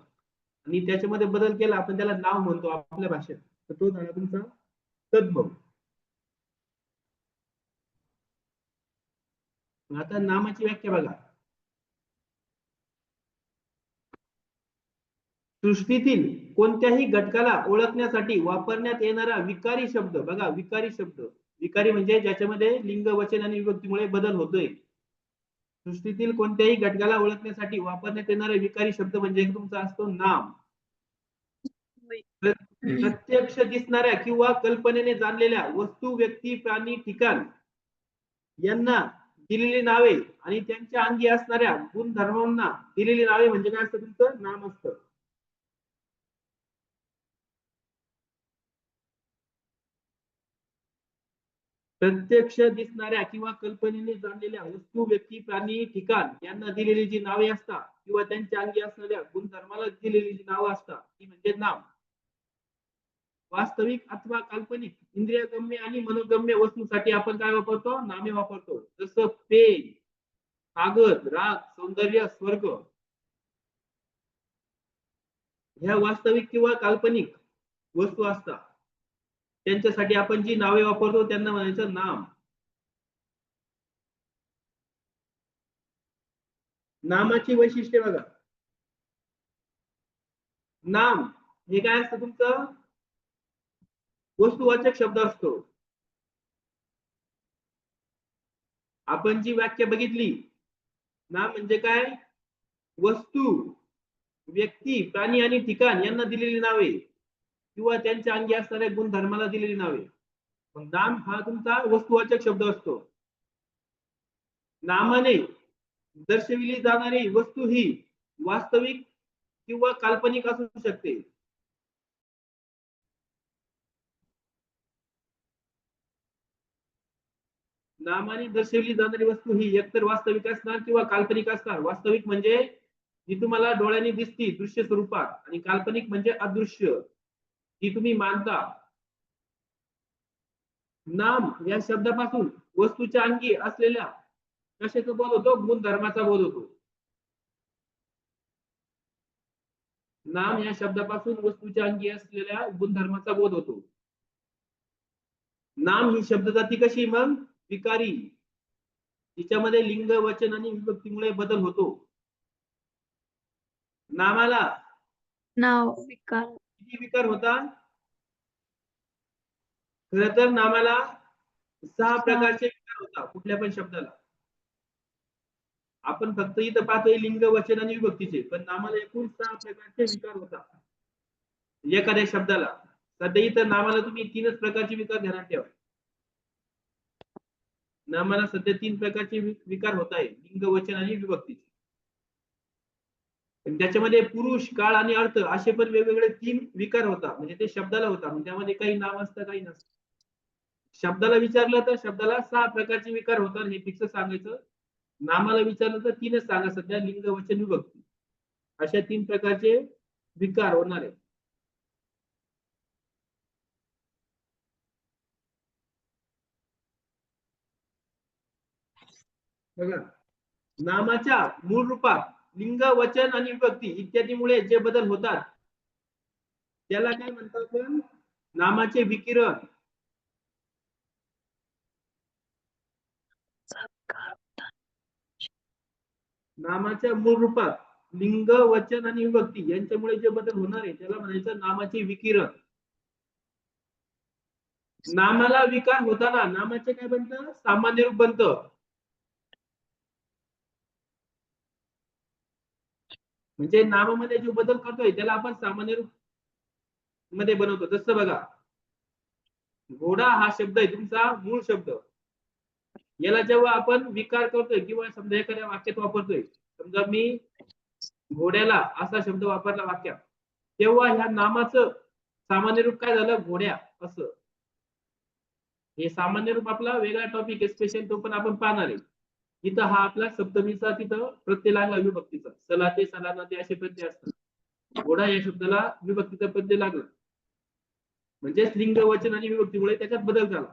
आणि त्याच्यामध्ये बदल केला आपण त्याला नाव म्हणतो आपल्या भाषेत तर तो झाला तुमचा तद्भव. आता नामाची व्याख्या बघा. सृष्टीतील कोणत्याही घटकाला ओळखण्यासाठी वापरण्यात येणारा विकारी शब्द. बघा विकारी शब्द. विकारी म्हणजे ज्याच्यामध्ये लिंग वचन आणि विभक्तीमुळे बदल होतोय. सृष्टीतील कोणत्याही घटकाला ओळखण्यासाठी वापरण्यात येणारा विकारी शब्द म्हणजे तुमचा असतो नाम. प्रत्यक्ष दिसणाऱ्या किंवा कल्पनेने जाणलेल्या वस्तू व्यक्ती प्राणी ठिकाण यांना दिलेली नावे आणि त्यांच्या अंगी असणाऱ्या गुणधर्मांना दिलेली नावे म्हणजे काय असतं तुमचं नाम असतं. प्रत्यक्ष दिसणाऱ्या किंवा कल्पनेने जाणलेल्या वस्तू व्यक्ती प्राणी ठिकाण यांना दिलेली जी नावे असतात किंवा त्यांच्या अंगी असणाऱ्या गुणधर्माला दिलेली जी नावं असतात ती म्हणजे नाम. वास्तविक अथवा काल्पनिक इंद्रियगम्य आणि मनोगम्य वस्तूंसाठी आपण काय वापरतो नामे वापरतो. जसं पेन कागद राग सौंदर्य स्वर्ग. ह्या वास्तविक किंवा काल्पनिक वस्तू असतात त्यांच्यासाठी आपण जी नावे वापरतो त्यांना म्हणायचं नाम. नामाची वैशिष्ट्ये बघा. नाम हे काय असतं तुमचं वस्तुवाचक शब्द असतो. आपण जी व्याख्या बघितली नाम म्हणजे काय वस्तू व्यक्ती प्राणी आणि ठिकाण यांना दिलेली नावे किंवा त्यांच्या अंगी असणाऱ्या गुणधर्माला दिलेली नावे. नाम हा तुमचा वस्तुवाचक शब्द असतो. नामाने दर्शविली जाणारी वस्तू ही वास्तविक किंवा काल्पनिक असू शकते. नामाने दर्शवली जाणारी वस्तू ही एकतर वास्तविक असणार किंवा काल्पनिक असणार. वास्तविक म्हणजे जी तुम्हाला डोळ्यांनी दिसती दृश्य स्वरूपात आणि काल्पनिक म्हणजे अदृश्य जी तुम्ही मानता. नाम या शब्दापासून वस्तूच्या अंगी असलेल्या कशाचा बोध होतो गुणधर्माचा बोध होतो. नाम या शब्दापासून वस्तूच्या अंगी असलेल्या गुणधर्माचा बोध होतो. नाम ही शब्दजाती कशी मग विकारी तिच्यामध्ये लिंग वचन आणि विभक्तीमुळे बदल होतो. नामाला नाव विकार किती विकार होतात? खर तर नामाला 6 प्रकारचे विकार होतात कुठल्या पण शब्दाला. आपण फक्त इथं पाहतोय लिंग वचन आणि विभक्तीचे, पण नामाला एकूण 6 प्रकारचे विकार होतात एखाद्या शब्दाला. सध्या इथं नामाला तुम्ही 3च प्रकारचे विकार ध्यानात ठेवा. नामाला सध्या 3 प्रकारचे विकार होत आहे, लिंग वचन आणि विभक्तीचे. त्याच्यामध्ये पुरुष, काळ आणि अर्थ असे पण वेगवेगळे 3 विकार होतात, म्हणजे ते शब्दाला होतात. त्यामध्ये काही नाम असतं, काही नसतं. शब्दाला विचारलं तर शब्दाला 6 प्रकारचे विकार होतात, हे फिक्स सांगायचं. नामाला विचारलं तर 3च सांगा सध्या, लिंग वचन विभक्ती अशा 3 प्रकारचे विकार होणार आहे. बघा, नामाच्या मूळ रूपात लिंग वचन आणि विभक्ती इत्यादीमुळे जे बदल होतात त्याला काय म्हणतात आपण? नामाचे विकिरण. नामाच्या मूळ रूपात लिंग वचन आणि विभक्ती यांच्यामुळे जे बदल होणार आहे त्याला म्हणायचं नामाचे विकिरण. नामाला विकार होताना नामाचे काय बनतं? सामान्य रूप बनतं. म्हणजे नामामध्ये जो बदल करतोय त्याला आपण सामान्य रूप मध्ये बनवतो. जसं बघा, घोडा हा शब्द आहे तुमचा मूळ शब्द. याला जेव्हा आपण विकार करतोय किंवा समजा एखाद्या वाक्यात वापरतोय, समजा मी घोड्याला असा शब्द वापरला वाक्यात, तेव्हा ह्या नामाचं सामान्य रूप काय झालं? घोड्या असं. हे सामान्य रूप आपला वेगळा टॉपिक आहे स्पेशल, तो पण आपण पाहणार आहे. इथं हा आपला सप्तमीचा तिथं प्रत्यय लागला विभक्तीचा. सलाते सलानाते असे प्रत्यय असतात. घोडा या शब्दाला विभक्तीचा प्रत्यय लागला, म्हणजे लिंग वचन आणि विभक्तीमुळे त्याच्यात बदल झाला,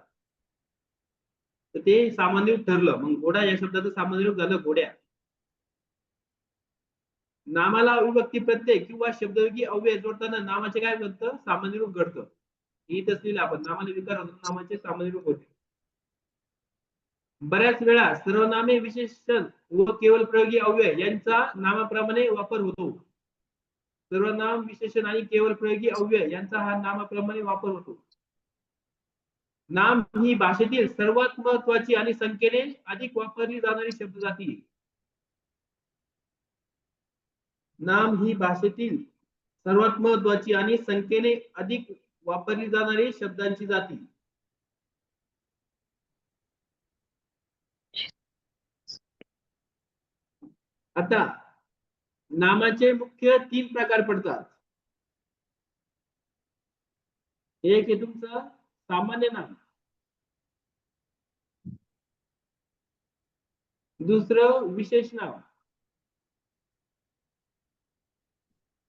तर ते सामान्य रूप ठरलं. मग घोडा या शब्दाचं सामान्य रूप झालं घोड्या. नामाला विभक्ती प्रत्यय किंवा शब्दयोगी अव्यय जोडताना नामाचे काय बनतं? सामान्य रूप घडतं. इथंच लिहिलं आपण, नामाला विकार होतो, नामाचे सामान्य रूप होते. बऱ्याच वेळा सर्वनामे, विशेषण व केवळ प्रयोगी अव्यय यांचा नामाप्रमाणे वापर होतो. सर्वनाम, विशेषण आणि केवळ प्रयोगी अव्यय यांचा हा नामाप्रमाणे वापर होतो. नाम ही भाषेतील सर्वात महत्वाची आणि संख्येने अधिक वापरली जाणारी शब्दजाती आहे. नाम ही भाषेतील सर्वात महत्वाची आणि संख्येने अधिक वापरली जाणारी शब्दांची जाती. आता नामाचे मुख्य 3 प्रकार पडतात. एक आहे तुमचं सामान्य नाम, दुसरं विशेष नाम,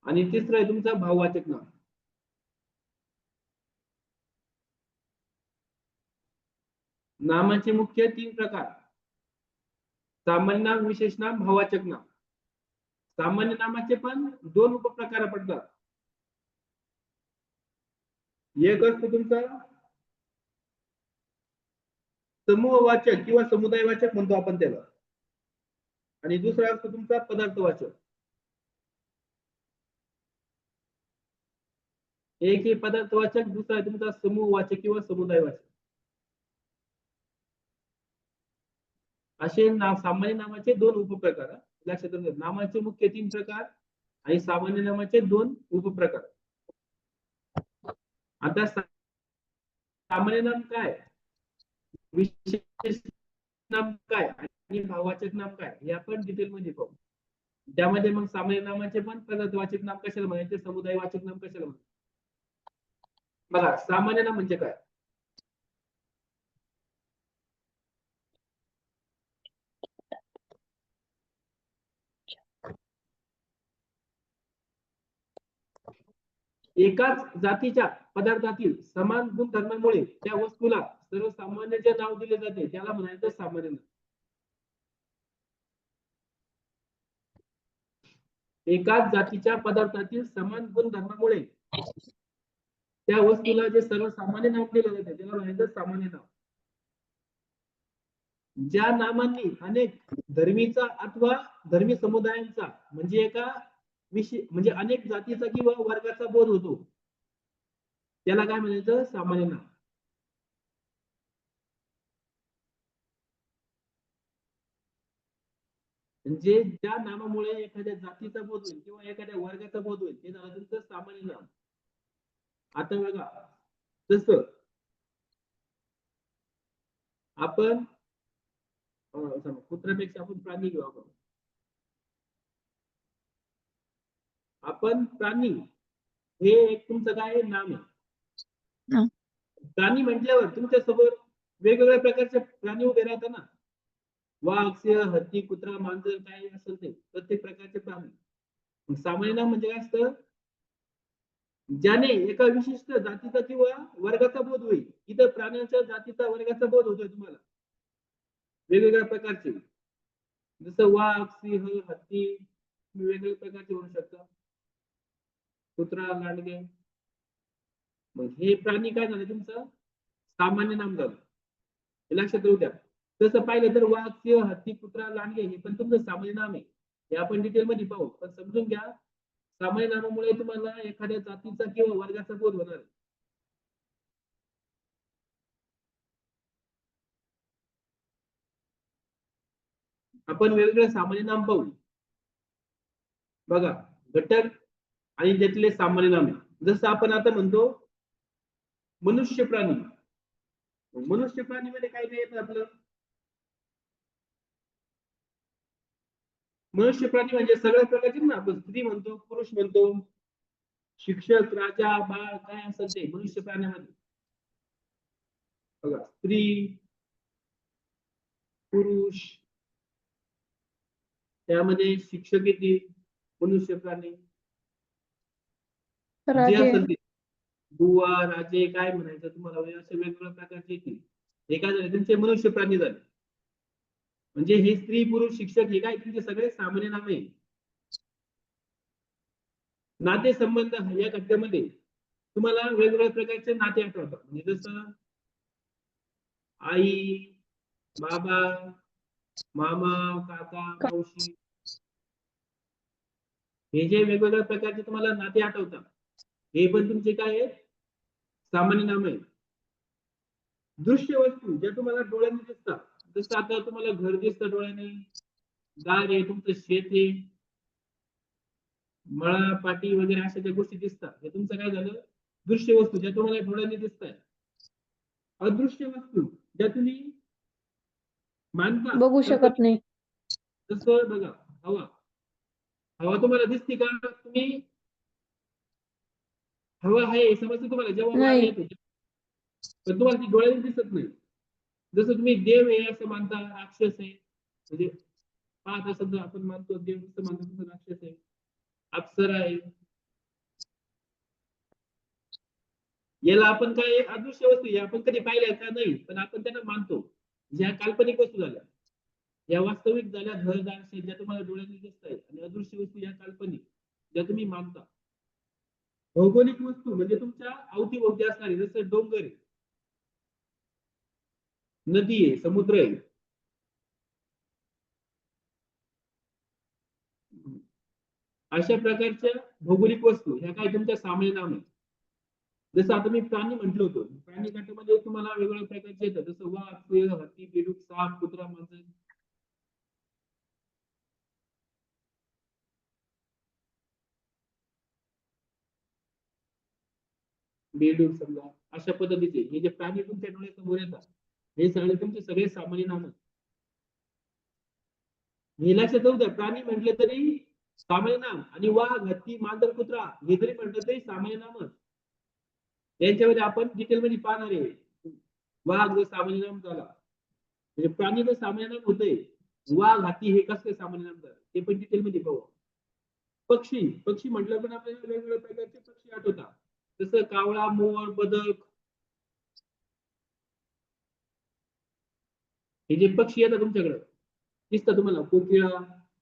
आणि तिसरं आहे तुमचं भाववाचक नाम. नामाचे मुख्य 3 प्रकार: सामान्य नाम, विशेष नाम, भाववाचक नाम. सामान्य नामाचे पण 2 उपप्रकार पडतात. एक असतो तुमचा समूहवाचक किंवा समुदायवाचक म्हणतो आपण त्याला, आणि दुसरा असतो तुमचा पदार्थवाचक. एक हे पदार्थवाचक, दुसरा आहे तुमचा समूहवाचक किंवा समुदायवाचक. असे सामान्य नामाचे 2 उपप्रकार लक्षात ठेवा. नामाचे मुख्य 3 प्रकार आणि सामान्य नामाचे 2 उपप्रकार. आता सामान्य नाम काय, विशेष नाम काय आणि भाववाचक नाम काय हे आपण डिटेल मध्ये पाहू. त्यामध्ये मग सामान्य नामाचे पण पदार्थवाचक नाम कशाला म्हणायचे, समुदायवाचक नाम कशाला म्हणायचे. बघा, सामान्य नाम म्हणजे काय? एकाच जातीच्या पदार्थातील समान गुणधर्मामुळे त्या वस्तूला सर्वसामान्य जे नाव दिले जाते त्याला म्हणायचं सामान्य नाम. एकाच जातीच्या पदार्थातील समान गुणधर्मामुळे त्या वस्तूला जे सर्वसामान्य नाव दिले जाते त्याला म्हणायचं सामान्य नाव. ज्या नामांनी अनेक धर्मीचा अथवा धर्मी समुदायांचा म्हणजे एका म्हणजे अनेक जातीचा किंवा वर्गाचा बोध होतो त्याला काय म्हणायचं सामान्य नाम. म्हणजे ज्या नामामुळे एखाद्या जातीचा बोध होईल किंवा एखाद्या वर्गाचा बोध होईल ते झालं तुमचं सामान्य नाम. आता बघा जसं आपण कुत्र्यापेक्षा आपण प्राणी घेऊ आपण प्राणी हे एक तुमचं काय नाम आहे. नाम. प्राणी म्हटल्यावर तुमच्या समोर वेगवेगळ्या प्रकारचे प्राणी उभे राहतात ना. वाघ, सिंह, हत्ती, कुत्रा, मांजर काय असेल ते प्रत्येक प्रकारचे प्राणी. सामान्य नाम म्हणजे काय असतं ज्याने एका विशिष्ट जातीचा किंवा वर्गाचा बोध होईल. इथं प्राण्यांच्या जातीचा वर्गाचा बोध होतोय तुम्हाला वेगवेगळ्या प्रकारचे जसं वाघ, सिंह, हत्ती वेगवेगळ्या प्रकारचे होऊ शकतात. कुत्रा, लांडगे. मग हे प्राणी काय झालं तुमचं सामान्य नाम झालं. हे लक्षात येऊ द्या. तसं पाहिलं तर वाघ, सिंह, हत्ती, कुत्रा, लांडगे हे पण तुमचं सामान्य नाम आहे. हे आपण डिटेल मध्ये पाहू. पण समजून घ्या सामान्य नामामुळे तुम्हाला एखाद्या जातीचा किंवा वर्गाचा बोध होणार आहे. आपण वेगवेगळे सामान्य नाम पाहू. बघा घटक आणि त्यातले सामान्य नाम जसं आपण आता म्हणतो मनुष्य प्राणी. मनुष्य प्राणीमध्ये काय काय येतं आपलं मनुष्य प्राणी म्हणजे सगळ्या प्रकारचे ना. आपण स्त्री म्हणतो, पुरुष म्हणतो, शिक्षक, राजा, बाळ काय असेल ते मनुष्य प्राण्यामध्ये. बघा स्त्री, पुरुष, त्यामध्ये शिक्षक येतील, मनुष्य प्राणी जे राजे. असेल ते बुवा, राजे काय म्हणायचं तुम्हाला असे वेगवेगळ्या प्रकारचे येतील. हे काय झाले तुमचे मनुष्य प्राणी झाले. म्हणजे हे स्त्री, पुरुष, शिक्षक हे काय तुमचे सगळे सामान्य नाम आहे. नाते संबंध या घटकामध्ये तुम्हाला वेगवेगळ्या प्रकारचे नाते आठवतात. म्हणजे जसं आई, बाबा, मामा, काका, मावशी हे जे वेगवेगळ्या प्रकारचे तुम्हाला नाते आठवतात हे पण तुमचे काय आहेत सामान्य नाम आहे. दृश्य वस्तू ज्या तुम्हाला डोळ्यांनी दिसतात जसं आता तुम्हाला घर दिसतं डोळ्याने, दार आहे, तुमचं शेत आहे, मळा, पाटी वगैरे अशा ज्या गोष्टी दिसतात हे तुमचं काय झालं दृश्य वस्तू ज्या तुम्हाला डोळ्यांनी दिसतात. अदृश्य वस्तू ज्या तुम्ही मानता बघू शकत नाही. जसं बघा हवा. हवा तुम्हाला दिसते का तुम्ही हवा आहे समजतं तुम्हाला जेव्हा वारा नाही. येतो पण तुम्हाला ती डोळ्याने दिसत नाही. जसं तुम्ही देव आहे असं मानता, राक्षस आहे म्हणजे पाहत असं आपण मानतो देव असं मानतो तसं राक्षस आहे, अप्सरा आहे. याला आपण काय अदृश्य वस्तू आहे आपण कधी पाहिल्या का नाही पण आपण त्यांना मानतो. ज्या काल्पनिक वस्तू झाल्या या वास्तविक झाल्या घरदार ज्या तुम्हाला डोळ्यांनी दिसत आहेत आणि अदृश्य वस्तू या काल्पनिक ज्या तुम्ही मानता. भौगोलिक वस्तू म्हणजे तुमच्या अवतीभोवती असणारी जसं डोंगर आहे, नदी आहे, समुद्र आहे. अशा प्रकारच्या भौगोलिक वस्तू ह्या काय तुमच्या सामान्य नाम आहे. जसं आता मी प्राणी म्हटलं होतो प्राणी गटामध्ये तुम्हाला वेगवेगळ्या प्रकारचे येतात जसं वाघ, सिंह, हत्ती, बेडूक, साप, कुत्रा, मांजर. बेडूक समजा अशा पद्धतीचे हे जे प्राणी तुमच्या डोळ्यासमोर येतात हे सगळे तुमचे सगळे सामान्य नाम. हे लक्षात येऊ द्या प्राणी म्हटले तरी सामान्य नाम आणि वाघ, हत्ती, मांजर, कुत्रा हे जरी म्हटलं तरी सामान्य नामच. यांच्यामध्ये आपण डिटेलमध्ये पाहणार आहे. वाघ जर सामान्य नाम झाला म्हणजे प्राणी जर सामान्य नाम होते वाघ, हत्ती हे कसं सामान्य नाम झालं ते पण डिटेलमध्ये पाहू. पक्षी पक्षी म्हटलं पण आपल्याला वेगवेगळ्या प्रकारचे पक्षी आठवतात जसं कावळा, मोर, बदक हे जे पक्षी येतात तुमच्याकडे दिसतात तुम्हाला कोकिळा,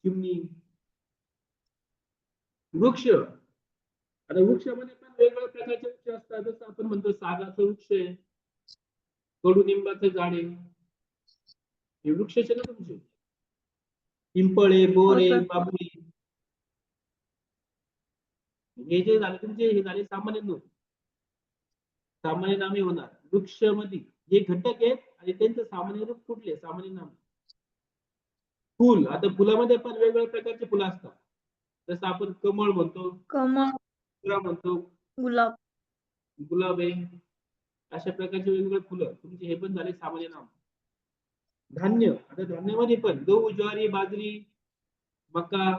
चिमणी. वृक्ष आता वृक्षामध्ये पण वेगवेगळ्या प्रकारचे वृक्ष असतात जसं आपण म्हणतो सागाचं वृक्ष आहे, कडुनिंबाचं झाड आहे, हे वृक्षच आहे ना तुमचे, पिंपळे, बोरे, sir. बाबळी, हे जे झाले तुमचे, हे झाले सामान्य नाम. सामान्य नामे होणार वृक्ष मध्ये जे घटक आहेत आणि त्यांचं सामान्य रूप कुठले, सामान्य नाम. फुल, आता फुलामध्ये पण वेगवेगळ्या प्रकारचे फुलं असतात. जसं आपण कमळ म्हणतो, कमळ, मोगरा म्हणतो, गुलाब, गुलाब आहे, अशा प्रकारचे वेगवेगळे फुलं तुमचे हे पण झाले सामान्य नाम. धान्य, आता धान्यामध्ये पण गहू, ज्वारी, बाजरी, मका,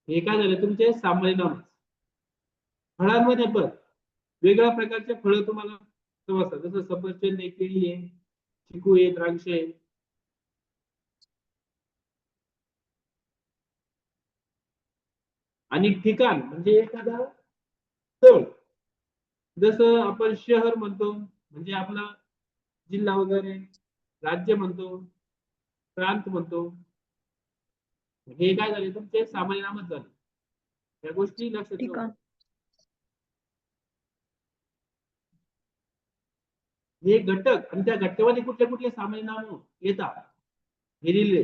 हे काय झाले तुमचे सामान्य नाम. फळांमध्ये पण वेगवेगळ्या प्रकारचे फळं तुम्हाला समजतात, जसं सफरचंद आहे, केळी आहे, चिकू आहे, द्राक्ष आहे. आणि ठिकाण म्हणजे एखादा स्थळ, जसं आपण शहर म्हणतो म्हणजे आपला जिल्हा वगैरे, राज्य म्हणतो, प्रांत म्हणतो, हे काय झाले तुमचे सामान्य नामच झाले. या गोष्टी लक्षात ठेवा. ठिकाण, हे घटक आणि त्या घटकामध्ये कुठले कुठले सामान्य नाम येतात हे लिहिले.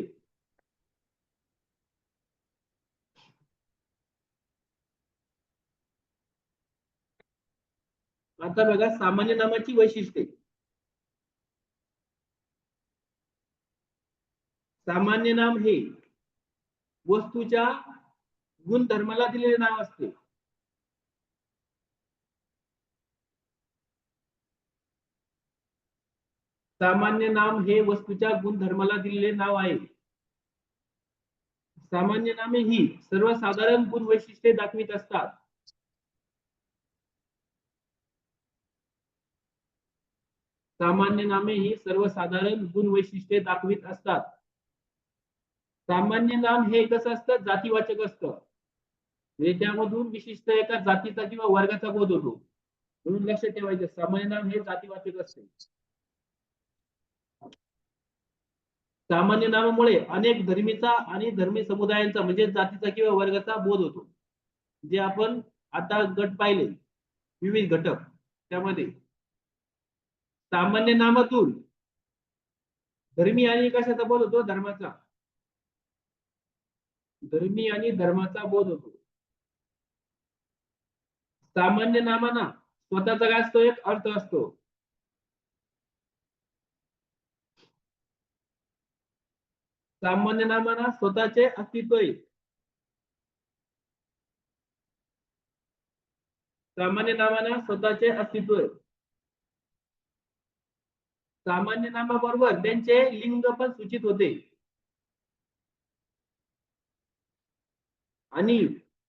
आता बघा सामान्य नामाची वैशिष्ट्ये. सामान्य नाम हे वस्तूच्या गुणधर्माला दिलेले नाव असते. सामान्य नाम हे वस्तूच्या गुणधर्माला दिलेले नाव आहे. सामान्य नामे ही सर्वसाधारण गुण वैशिष्ट्ये दाखवित असतात. सामान्य नामे ही सर्वसाधारण गुण वैशिष्ट्ये दाखवित असतात. सामान्य नाम हे कसं असतं, जातीवाचक असतं, म्हणजे त्यामधून विशिष्ट एका जातीचा किंवा वर्गाचा बोध होतो, म्हणून लक्षात ठेवायचं सामान्य नाम हे जातीवाचक असते. सामान्य नामामुळे अनेक धर्मीचा आणि धर्मी समुदायांचा म्हणजे जातीचा किंवा वर्गाचा बोध होतो. जे आपण आता गट पाहिले विविध घटक, त्यामध्ये सामान्य नामातून धर्मी आणि कशाचा बोध होतो, धर्माचा, धर्मी आणि धर्माचा बोध होतो. सामान्य नामाना स्वतःचा काय असतो, एक अर्थ असतो. सामान्य नामाना स्वतःचे अस्तित्व आहे. सामान्य नामाना स्वतःचे अस्तित्व आहे. सामान्य नामाबरोबर त्यांचे लिंग पण सूचित होते. आणि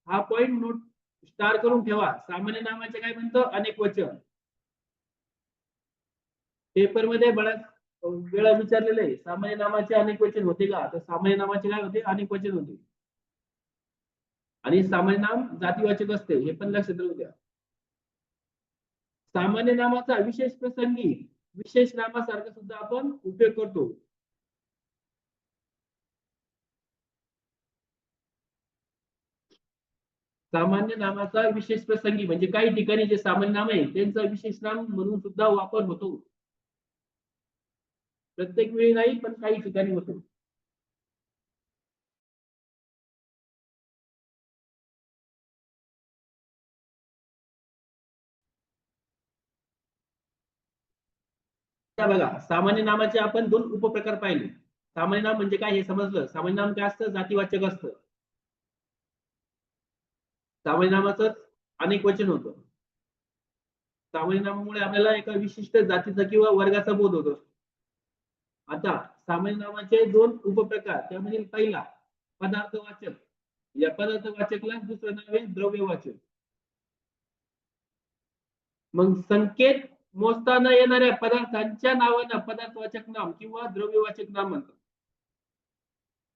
हा पॉइंट नोट स्टार करून ठेवा, सामान्य नामाचे काय म्हणतो, अनेक वचन. पेपर मध्ये बऱ्याच वेळा विचारलेले आहे, सामान्य नामाचे अनेक वचन होते का, तर सामान्य नामाचे काय होते, अनेक वचन होते. आणि सामान्य नाम जातीवाचक असते, हे पण लक्षात राहू द्या. सामान्य नामाचा विशेष प्रसंगी विशेष नामासारखा सुद्धा आपण उपयोग करतो. सामान्य नामाचा विशेष प्रसंगी म्हणजे काही ठिकाणी जे सामान्य नाम आहे त्यांचा विशेष नाम म्हणून सुद्धा वापर होतो. प्रत्येक वेळी नाही, पण काही ठिकाणी होतो. बघा, सामान्य नामाचे आपण दोन उपप्रकार पाहिले. सामान्य नाम म्हणजे काय हे समजलं. सामान्य नाम काय असतं, जातीवाचक असतं. सामान्य नामाचं अनेक वचन होतं. सामान्य नामामुळे आपल्याला एका विशिष्ट जातीचा किंवा वर्गाचा बोध होतो. आता सामान्य नामाचे दोन उपप्रकार, त्यामध्ये पहिला पदार्थवाचक. या पदार्थवाचकला दुसरं नाव आहे द्रव्यवाचक. मग संकेत मोजता न येणाऱ्या पदार्थांच्या नावांना पदार्थवाचक नाम किंवा द्रव्यवाचक नाम म्हणतात.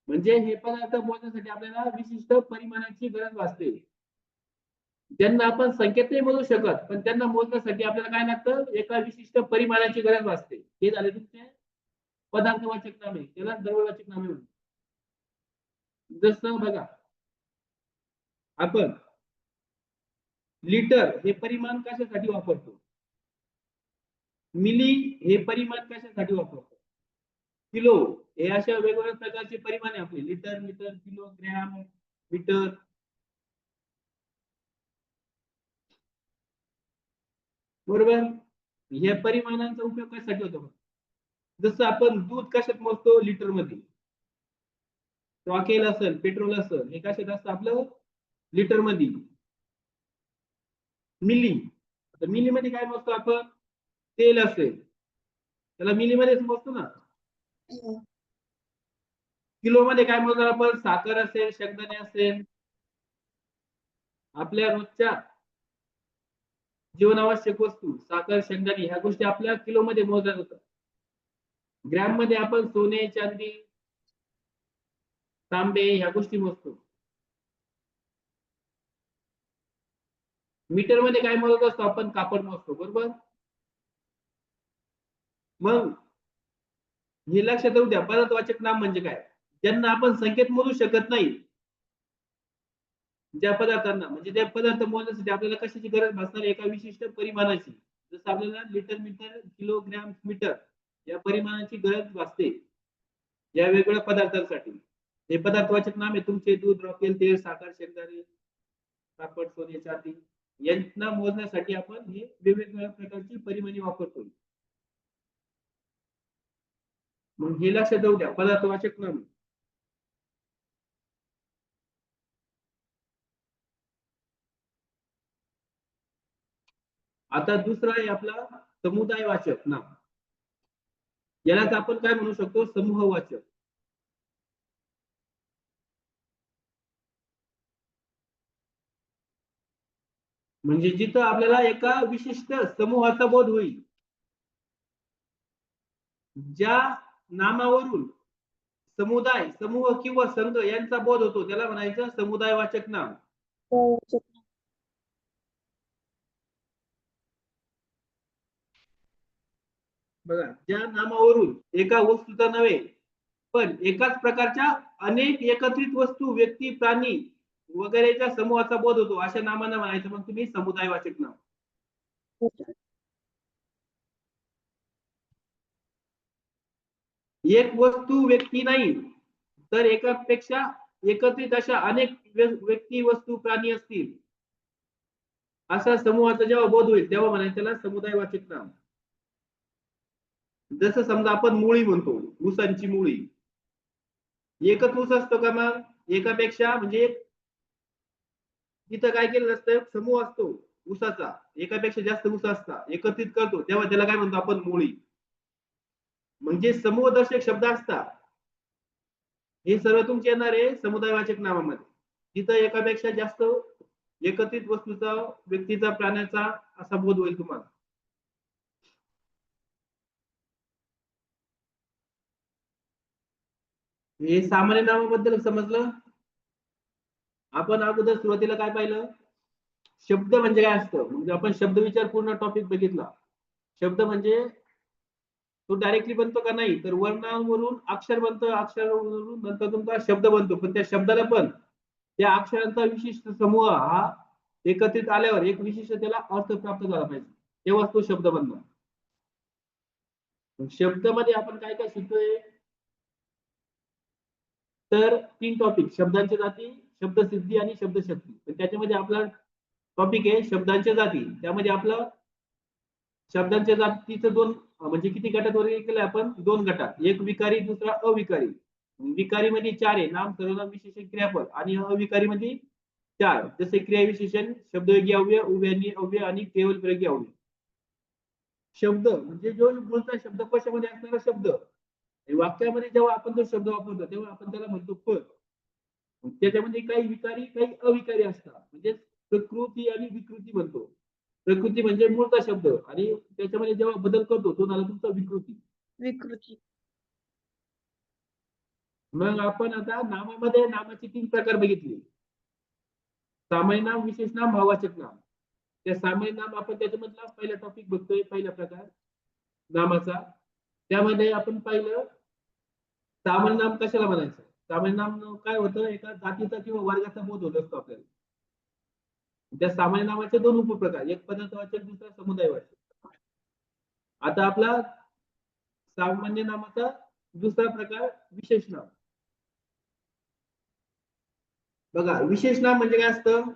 म्हणजे हे पदार्थ मोजण्यासाठी आपल्याला विशिष्ट परिमाणाची गरज भासते. त्यांना आपण संकेत नाही मोजू शकत, पण त्यांना मोजण्यासाठी आपल्याला काय लागतं, एका विशिष्ट परिमाणाची गरज भासते. हे झाले तुमचे पदार्थवाचक नामे, त्याला द्रव्यवाचक नामे म्हणतात. जसं बघा, आपण लिटर हे परिमाण कशासाठी वापरतो, मिली हे परिमाण कशासाठी वापरतो? किलो हे अशा वेगवेगळ्या प्रकारचे परिमाण आहे आपले, litre, metre, kilo, gram, metre. बरोबर. या परिमाणांचा उपयोग कशासाठी होतो? जसं आपण दूध कशात मोजतो? लिटर मध्ये. रॉकेल असेल, पेट्रोल असेल, हे कशात असतं आपलं? लिटर मध्ये. मिली, तर मिली मध्ये काय मोजतो आपण? तेल असेल त्याला मिली मध्येच मोजतो ना. किलो मध्ये काय मोजतो आपण? साखर असेल, शेंगदाणे असेल, आपल्या रोजच्या जीवनावश्यक वस्तू, साखर, शेंगदाणे ह्या गोष्टी आपल्या किलो मध्ये मोजल्या जातात. ग्रॅम मध्ये आपण सोने, चांदी, तांबे ह्या गोष्टी मोजतो. मीटर मध्ये काय मोजत असतो आपण? कापड मोजतो. बरोबर. मग हे लक्षात येऊ द्या, पदार्थवाचक नाम म्हणजे काय? ज्यांना आपण संख्येत मोजू शकत नाही, ज्या पदार्थांना, म्हणजे त्या पदार्थ मोजण्यासाठी आपल्याला कशाची गरज भासणार? एका विशिष्ट परिमाणाची. जसं आपल्याला litre, metre, kilo, gram, metre या परिमाणाची गरज भासते या वेगवेगळ्या पदार्थांसाठी. हे पदार्थवाचक नाम आहे तुमचे दूध, रॉकेल, तेल, साखर, शेंगदाणे, कापड, सोने, चांदी यांना मोजण्यासाठी आपण हे वेगवेगळ्या प्रकारची परिमाणे वापरतो. मग हे लक्षात येऊ द्या, पदार्थवाचक नाम. आता दुसरा आहे आपला समुदायवाचक नाम. यालाच आपण काय म्हणू शकतो? समूहवाचक. म्हणजे जिथं आपल्याला एका विशिष्ट समूहाचा बोध होईल, ज्या नामावरून समुदाय, समूह किंवा संघ यांचा बोध होतो त्याला म्हणायचं समुदायवाचक नाम. बघा, ज्या नामावरून एका वस्तूचा नव्हे पण एकाच प्रकारच्या अनेक एकत्रित वस्तू, व्यक्ती, प्राणी वगैरेच्या समूहाचा बोध होतो अशा नामांना म्हणायचं मग तुम्ही समुदायवाचक नाम. एक वस्तू, व्यक्ती नाही तर एकापेक्षा एकत्रित अशा अनेक व्यक्ती, वस्तू, प्राणी असतील असा समूहाचा जेव्हा बोध होईल तेव्हा म्हणायचं त्याला समुदायवाचक नाम. जसं समजा आपण मुळी म्हणतो, ऊसांची मुळी. एकच ऊस असतो का? मग एकापेक्षा, म्हणजे तिथं काय केलं असतं? समूह असतो ऊसाचा, एकापेक्षा जास्त ऊस असतात, एकत्रित करतो तेव्हा त्याला काय म्हणतो आपण? मुळी. म्हणजे समूहदर्शक शब्द असतात हे सर्व तुमचे येणार आहे समुदायवाचक नामामध्ये. तिथं एकापेक्षा जास्त एकत्रित वस्तूचा, व्यक्तीचा, प्राण्याचा असा बोध होईल तुम्हाला. हे सामान्य नामाबद्दल समजलं. आपण अगोदर सुरुवातीला काय पाहिलं? शब्द म्हणजे काय असतं. म्हणजे आपण शब्द विचार पूर्ण टॉपिक बघितला. शब्द म्हणजे तो डायरेक्टली बनतो का? नाही, तर वर्णावरून अक्षर बनतं, अक्षरावरून नंतर तुमचा शब्द बनतो. पण त्या शब्दाला पण त्या अक्षरांचा विशिष्ट समूह हा एकत्रित आल्यावर एक विशिष्ट त्याला अर्थ प्राप्त झाला पाहिजे, तेव्हा तो शब्द बनणार. शब्द मध्ये आपण काय काय शिकतोय? तर 3 टॉपिक: शब्दांच्या जाती, शब्दसिद्धी आणि शब्दशक्ती. तर त्याच्यामध्ये आपला टॉपिक आहे शब्दांच्या जाती. त्यामध्ये आपलं शब्दांच्या जातीचं दोन, म्हणजे किती गटात वर्गीकरण केलं आपण? 2 गटात. एक विकारी, दुसरा अविकारी. विकारी मध्ये 4 आहे: नाम, सर्वनाम, विशेषण, क्रियापद. आणि अविकारी मध्ये 4, जसे क्रियाविशेषण, शब्दयोगी अव्यय, उभयनिष्ठ अव्यय आणि केवलप्रयोगी अव्यय. शब्द म्हणजे जो बोलता शब्दकोशामध्ये असणारा शब्द, वाक्यामध्ये जेव्हा आपण तो शब्द वापरतो तेव्हा आपण त्याला म्हणतो पद. त्याच्यामध्ये काही विकारी, काही अविकारी असतात. म्हणजे प्रकृती आणि विकृती म्हणतो. प्रकृती म्हणजे मूळचा शब्द आणि त्याच्यामध्ये जेव्हा बदल करतो तो झाला तुमचा विकृती. विकृती. मग आपण आता नामामध्ये नामाचे 3 प्रकार बघितले: सामान्य नाम, विशेष नाम, भाववाचक नाम. त्या सामान्य नाम आपण त्याच्यामधला पहिला टॉपिक बघतोय, पहिला प्रकार नामाचा. त्यामध्ये आपण पाहिलं सामान्य नाम कशाला म्हणायचं. सामान्य नाम काय होतं? एका जातीचा किंवा वर्गाचा बोध होत असतो आपल्याला. त्या सामान्य नामाचे 2 उपप्रकार: एक पदार्थवाचक, दुसरा समुदायवाचक. आता आपला सामान्य नामाचा दुसरा प्रकार विशेष नाम. बघा, विशेष नाम म्हणजे काय असतं?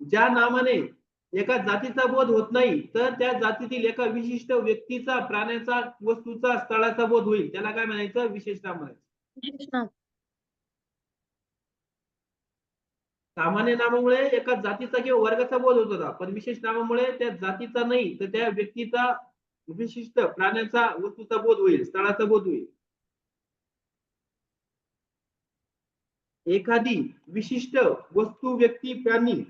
ज्या नामाने एका जातीचा बोध होत नाही, तर त्या जातीतील एका विशिष्ट व्यक्तीचा, प्राण्याचा, वस्तूचा, स्थळाचा बोध होईल. त्याला काय म्हणायचं? विशेष नाम म्हणायचं. विशेष नाम. सामान्य नामामुळे एका जातीचा किंवा वर्गाचा बोध होत होता, पण विशेष नामामुळे त्या जातीचा नाही, तर त्या व्यक्तीचा, विशिष्ट प्राण्याचा, वस्तूचा बोध होईल, स्थळाचा बोध होईल. एखादी विशिष्ट वस्तू, व्यक्ती, प्राणी,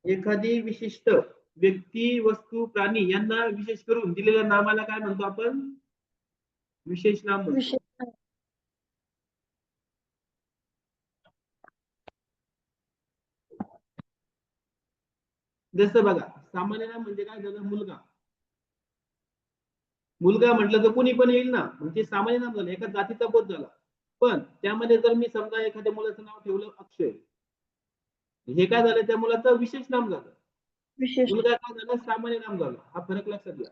एखादी विशिष्ट व्यक्ती, वस्तू, प्राणी यांना विशेष करून दिलेल्या नामाला काय म्हणतो आपण? विशेष नाम म्हणतो. विशेष नाम. जसं बघा, सामान्य नाम म्हणजे काय झालं? मुलगा. मुलगा म्हटलं तर कोणी पण येईल ना, म्हणजे सामान्य नाम झालं, एका जातीचा बोध झाला. पण त्यामध्ये जर मी समजा एखाद्या मुलाचं नाव ठेवलं अक्षय, हे काय झालं? त्या मुलाचं विशेष नाम झालं. विशेष. मुलगा काय झालं? सामान्य नाम झालं. हा फरक लक्षात घ्या.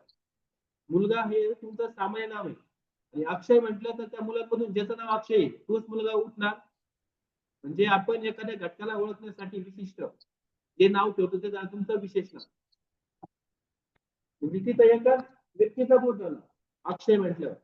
मुलगा हे तुमचं सामान्य नाम आहे आणि अक्षय म्हटलं तर त्या मुलामधून ज्याचं नाव अक्षय आहे तोच मुलगा उठणार. म्हणजे आपण एखाद्या घटकाला ओळखण्यासाठी विशिष्ट जे नाव ठेवतो ते झालं तुमचं विशेष नाव. म्हणजे तिथं एका व्यक्तीचा बोध झाला अक्षय म्हटलं.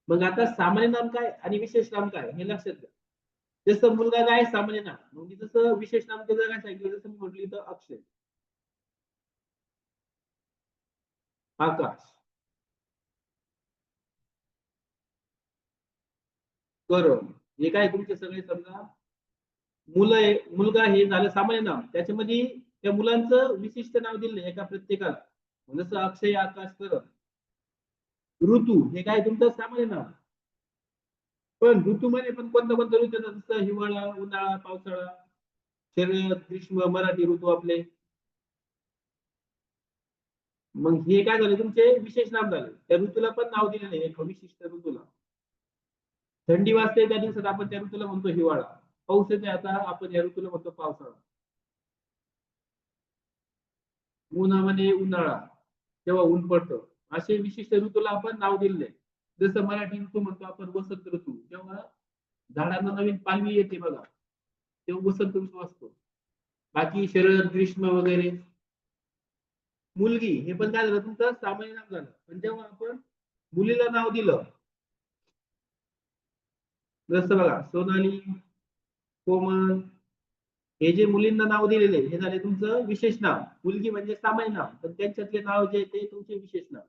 मग आता सामान्य नाम काय आणि विशेष नाम काय हे लक्षात घ्या. जसं मुलगा काय सामान्य नाम, म्हणजे जसं विशेष नाम त्याचं काय सांगितलं, जसं मी म्हटलं इथं अक्षय, आकाश, करण, हे काय तुमचे सगळे समजा मुलं आहे. मुलगा हे झालं सामान्य नाम, त्याच्यामध्ये त्या मुलांचं विशिष्ट नाव दिलं एका प्रत्येकाला, जसं अक्षय, आकाश, करण. ऋतू हे काय तुमचं सामान्य नाव, पण ऋतूमध्ये पण कोणता कोणता ऋतू येतात? जसं हिवाळा, उन्हाळा, पावसाळा, शरद, ग्रीष्म, मराठी ऋतू आपले. मग हे काय झाले? तुमचे विशेष नाम झाले. त्या ऋतूला पण नाव दिलेलं आहे एका विशिष्ट ऋतूला. थंडी वाजते त्या दिवसात आपण त्या ऋतूला म्हणतो हिवाळा. पाऊस येते आता आपण या ऋतूला म्हणतो पावसाळा. उन्हामध्ये उन्हाळा, तेव्हा ऊन पडतं. असे विशिष्ट ऋतूला आपण नाव दिलेले. जसं मराठी ऋतू म्हणतो आपण वसंत ऋतू, तेव्हा झाडांना नवीन पालवी येते बघा, तेव्हा वसंत ऋतू असतो. बाकी शरद, ग्रीष्म वगैरे. मुलगी हे पण काय झालं? तुमचं सामान्य नाम झालं. पण जेव्हा आपण मुलीला नाव दिलं, जसं बघा सोनाली, कोमल, हे जे मुलींना नाव दिलेले हे झाले तुमचं विशेष नाव. मुलगी म्हणजे सामान्य नाव, पण त्यांच्यातले नाव जे ते तुमचे विशेष नाव.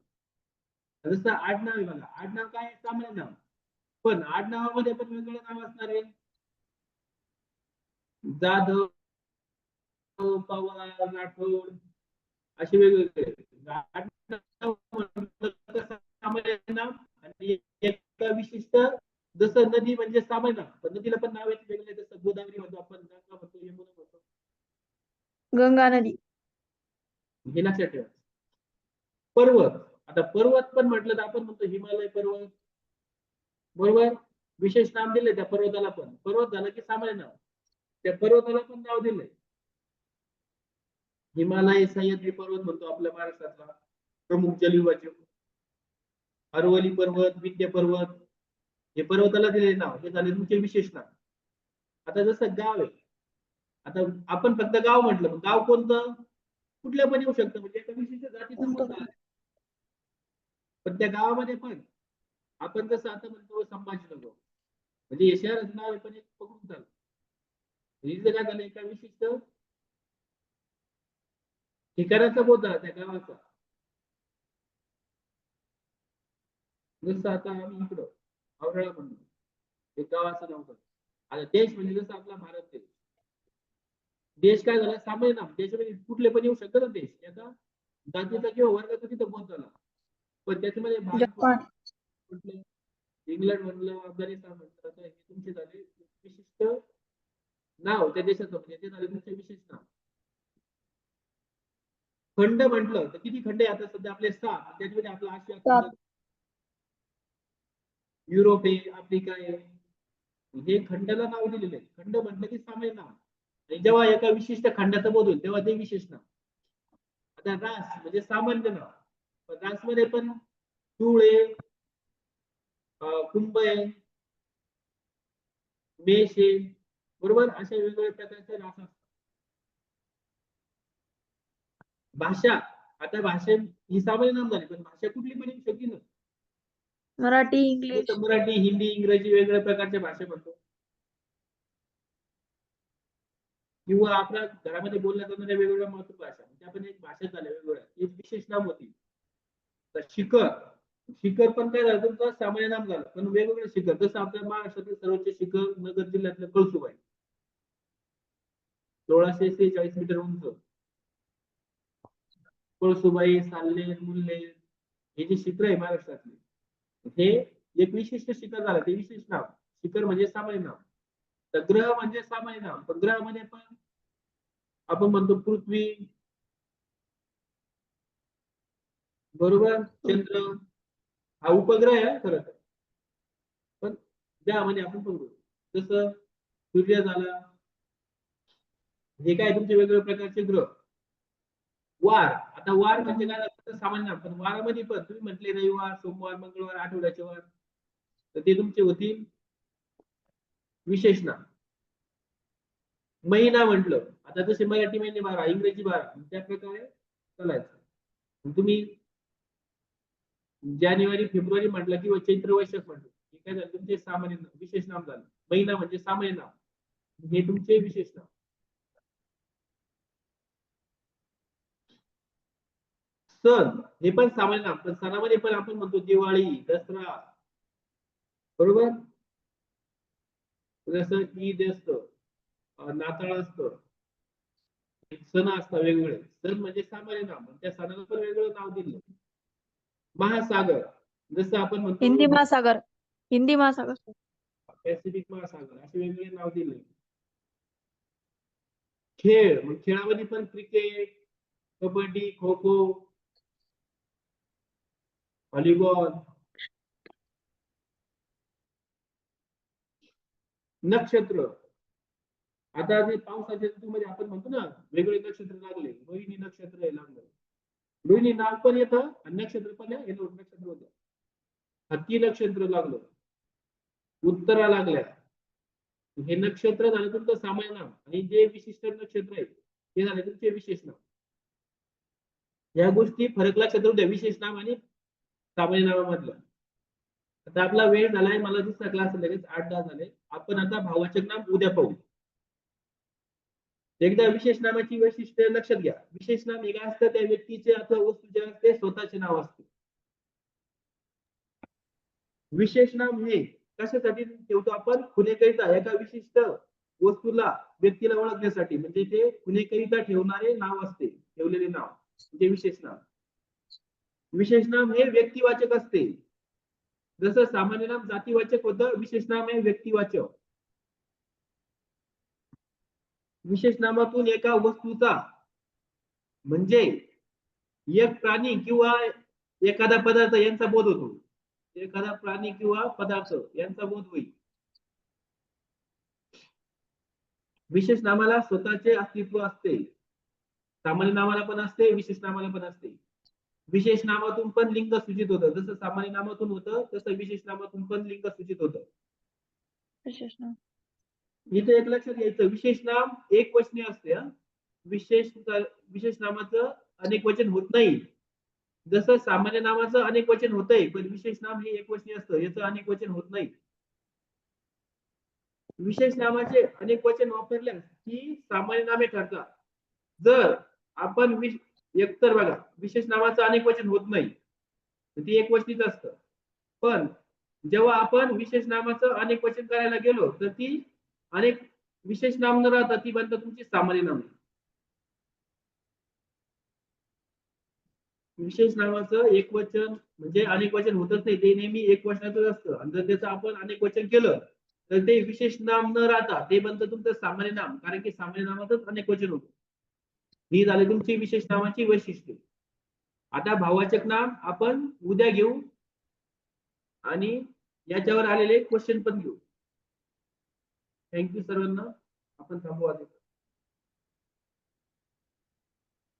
जसं आडनाव आहे बघा, आडनाव काय आहे? सामान्य नाव, पण आडनावामध्ये पण वेगवेगळे नाव असणार आहे. जाधव, पवार, राठोड, असे वेगवेगळे आडनाव म्हटलं तर सामान्य नाव. आणि एका विशिष्ट, जसं नदी म्हणजे सामान्य नाव, पण नदीला पण नाव आहेत वेगळे, जसं गोदावरी म्हणतो आपण, गंगा म्हणतो, यमुना म्हणतो. गंगा नदी. हे लक्षात ठेवा. पर्वत, आता पर्वत पण म्हटलं तर आपण म्हणतो हिमालय पर्वत, बरोबर. विशेष नाम दिले त्या पर्वताला पण. पर्वत झालं की सामान्य नाव, त्या पर्वताला पण नाव दिलंय. हिमालय, सह्याद्री पर्वत म्हणतो आपल्या महाराष्ट्रातला प्रमुख जलविभाज्य. अरवली पर्वत, विंध्य पर्वत, हे पर्वताला दिलेले नाव, हे झाले तुमचे विशेष नाव. आता जसं गाव आहे, आता आपण फक्त गाव म्हटलं, गाव कोणतं? कुठल्या पण येऊ शकतं, म्हणजे एका विशिष्ट जातीचं कोणतं? कोणतं. पण त्या गावामध्ये पण आपण जसं आता म्हणतो संभाजीनगर, म्हणजे हे शहराचं नाव आहे पण एक पकडून चालतं. इथं काय झालं? एका विशिष्ट ठिकाणाचा बोध झाला त्या गावाचा. जसं आता आम्ही इकडं औरळा म्हणतो, एक गावाचं नाव करतो. आता देश म्हणजे जसं आपला भारत देश. देश काय झाला? सामान्य नाम. देशामध्ये कुठले पण येऊ शकतं ना देश, याचा जातीचा किंवा वर्गाचा तिथं बोध झाला. पण त्याच्यामध्ये भारत जपान. म्हटलं, इंग्लंड म्हणलं, अफगाणिस्तान म्हटलं, तर हे तुमचे झाले विशिष्ट नाव त्या देशाचं, म्हणजे ते झाले तुमचे विशेष नाव. खंड म्हटलं तर किती खंड आहे? आता सध्या आपले 6, त्याच्यामध्ये आपला आशिया खंड, सात. युरोप आहे, आफ्रिका आहे, हे खंडाला नाव दिलेले आहे. खंड म्हटलं की सामान्य नाव. आणि जेव्हा एका विशिष्ट खंडाचं बोध होईल तेव्हा ते विशेष नाव. आता रास म्हणजे सामान्य नाव, पण रासमध्ये पण चूळ आहे, कुंभ आहे, मेष आहे, बरोबर, अशा वेगवेगळ्या प्रकारचे रास असतात. भाषा, आता भाषा ही सामान्य नाम झाली, पण भाषा कुठली पण येऊ शकते ना. मराठी, इंग्लिश. जसं मराठी, हिंदी, इंग्रजी वेगवेगळ्या प्रकारच्या भाषा म्हणतो. किंवा आपल्या घरामध्ये बोलल्या जाणाऱ्या वेगवेगळ्या मातृभाषा, त्या पण एक भाषा झाल्या वेगवेगळ्या, एक विशेष नाम होती. तर शिखर, शिखर पण काय झालं तुमचं सामान्य नाम झालं, पण वेगवेगळे शिखर, जसं आपल्या महाराष्ट्रातील सर्वोच्च शिखर नगर जिल्ह्यातलं कळसुबाई, 1646 मीटर उंच. कळसुबाई, साल्हेर, मुल्हेर हे जे शिखर आहे महाराष्ट्रातले, हे एक विशिष्ट शिखर झालं, ते विशेष नाव. शिखर म्हणजे सामान्य नाव. तर ग्रह म्हणजे सामान्य नाव, पण ग्रहामध्ये पण आपण म्हणतो पृथ्वी, बरोबर, चंद्र हा उपग्रह आहे खरं तर, पण ज्यामध्ये आपण बघू जसं सूर्य झाला, हे काय तुमचे वेगवेगळ्या प्रकारचे ग्रह. वार, आता वार म्हणजे काय झालं सामान्य नाव, पण वारामध्ये पण तुम्ही म्हटले रविवार, सोमवार, मंगळवार, आठवड्याचे वार, तर ते तुमचे होतील विशेष नाव. महिना म्हटलं, आता जसे मराठी महिने 12, इंग्रजी 12, त्या प्रकारे चालायचं. तुम्ही जानेवारी, फेब्रुवारी म्हटलं किंवा चैत्र, वैशाख म्हटलं, हे काय झालं तुमचे सामान्य नाव, विशेष नाम झालं. महिना म्हणजे सामान्य नाव, हे तुमचे विशेष नाव. सण हे पण सामान्य नाम, पण सणामध्ये पण आपण म्हणतो दिवाळी, दसरा, बरोबर, जसं ईद असतं, नाताळ असतं, सण असतात वेगवेगळे. सण म्हणजे सामान्य नाम, त्या सणाला पण वेगवेगळं नाव दिलं. महासागर, जसं आपण म्हणतो हिंदी महासागर. हिंदी महासागर. पॅसिफिक महासागर, असे वेगवेगळे नाव दिले. खेळ, मग खेळामध्ये पण क्रिकेट, कबड्डी, खो खो, व्हॉलीबॉल. नक्षत्र, आता जे पावसाच्या ऋतूमध्ये आपण म्हणतो ना वेगवेगळे नक्षत्र लागले, रोहिणी नक्षत्र आहे लागलं, रोहिणी नाव पण येतं आणि नक्षत्र पण आहे, नक्षत्र होतं. हत्ती नक्षत्र लागलं, उत्तरा लागल्या, हे नक्षत्र झालं तुमचं सामान्य नाव, आणि जे विशिष्ट नक्षत्र आहे ते झाले तुमचे विशेष नाव. या गोष्टी फरक लक्षात ठेवू द्या, विशेष नाव आणि सामान्य नावामधलं. आता आपला वेळ झालाय, मला दुसरा क्लास लगेच 8-10 झाले. आपण आता भाववाचक नाम उद्या पाहू. एकदा विशेष नामाची वैशिष्ट्य लक्षात घ्या. विशेष नाम हे काय असतं, त्या व्यक्तीचे अथवा वस्तूचे असते स्वतःचे नाव असते. विशेष नाम हे कशासाठी ठेवतो आपण, खुणेकरिता, एका विशिष्ट वस्तूला, व्यक्तीला ओळखण्यासाठी, म्हणजे ते खुणेकरिता ठेवणारे नाव असते, ठेवलेले नाव म्हणजे विशेष नाम. विशेष नाम हे व्यक्तिवाचक असते, जसं सामान्य नाम जातीवाचक होतं, विशेष नाम हे व्यक्तिवाचक. विशेष नामातून एका वस्तूचा म्हणजे एक प्राणी किंवा एखादा पदार्थ यांचा बोध होतो. एखादा प्राणी किंवा पदार्थ यांचा बोध होईल. विशेष नामाला स्वतःचे अस्तित्व असते, सामान्य नामाला पण असते, विशेष नामाला पण असते. विशेष नामातून पण लिंग सूचित होतं, जसं सामान्य नामातून होतं तसं विशेष नामातून पण लिंग सूचित होतं. विशेष नाम. इथे एक लक्षात घ्यायचं, विशेष नाम एक वचनी असते. विशेष नामाचं अनेक वचन होत नाही. जसं सामान्य नामाचं अनेक वचन होतंय, पण विशेष नाम हे एक वचनी असतं, याचं अनेक वचन होत नाही. विशेष नामाचे अनेक वचन वापरल्यास ही सामान्य नामे ठरतात. जर आपण एकतर बघा, विशेष नामाचं अनेक वचन होत नाही, तर ती एक वचनीच असतं. पण जेव्हा आपण विशेष नामाचं अनेक वचन करायला गेलो, तर ती अनेक विशेष नाम न राहता ती बनतात तुमची सामान्य नामे. विशेष नामाचं एक वचन म्हणजे अनेक वचन होतच नाही, ते नेहमी एक वचनाचं असतं. आणि जर त्याचं आपण अनेक वचन केलं तर ते विशेष नाम न राहता ते बनतं तुमचं सामान्य नाम, कारण की सामान्य नामातच अनेक वचन होतं. ही झाली तुमची विशेष नामाची वैशिष्ट्ये. आता भाववाचक नाम आपण उद्या घेऊ, आणि याच्यावर आलेले क्वेश्चन पण घेऊ. थँक्यू सर्वांना. आपण थांबू आता.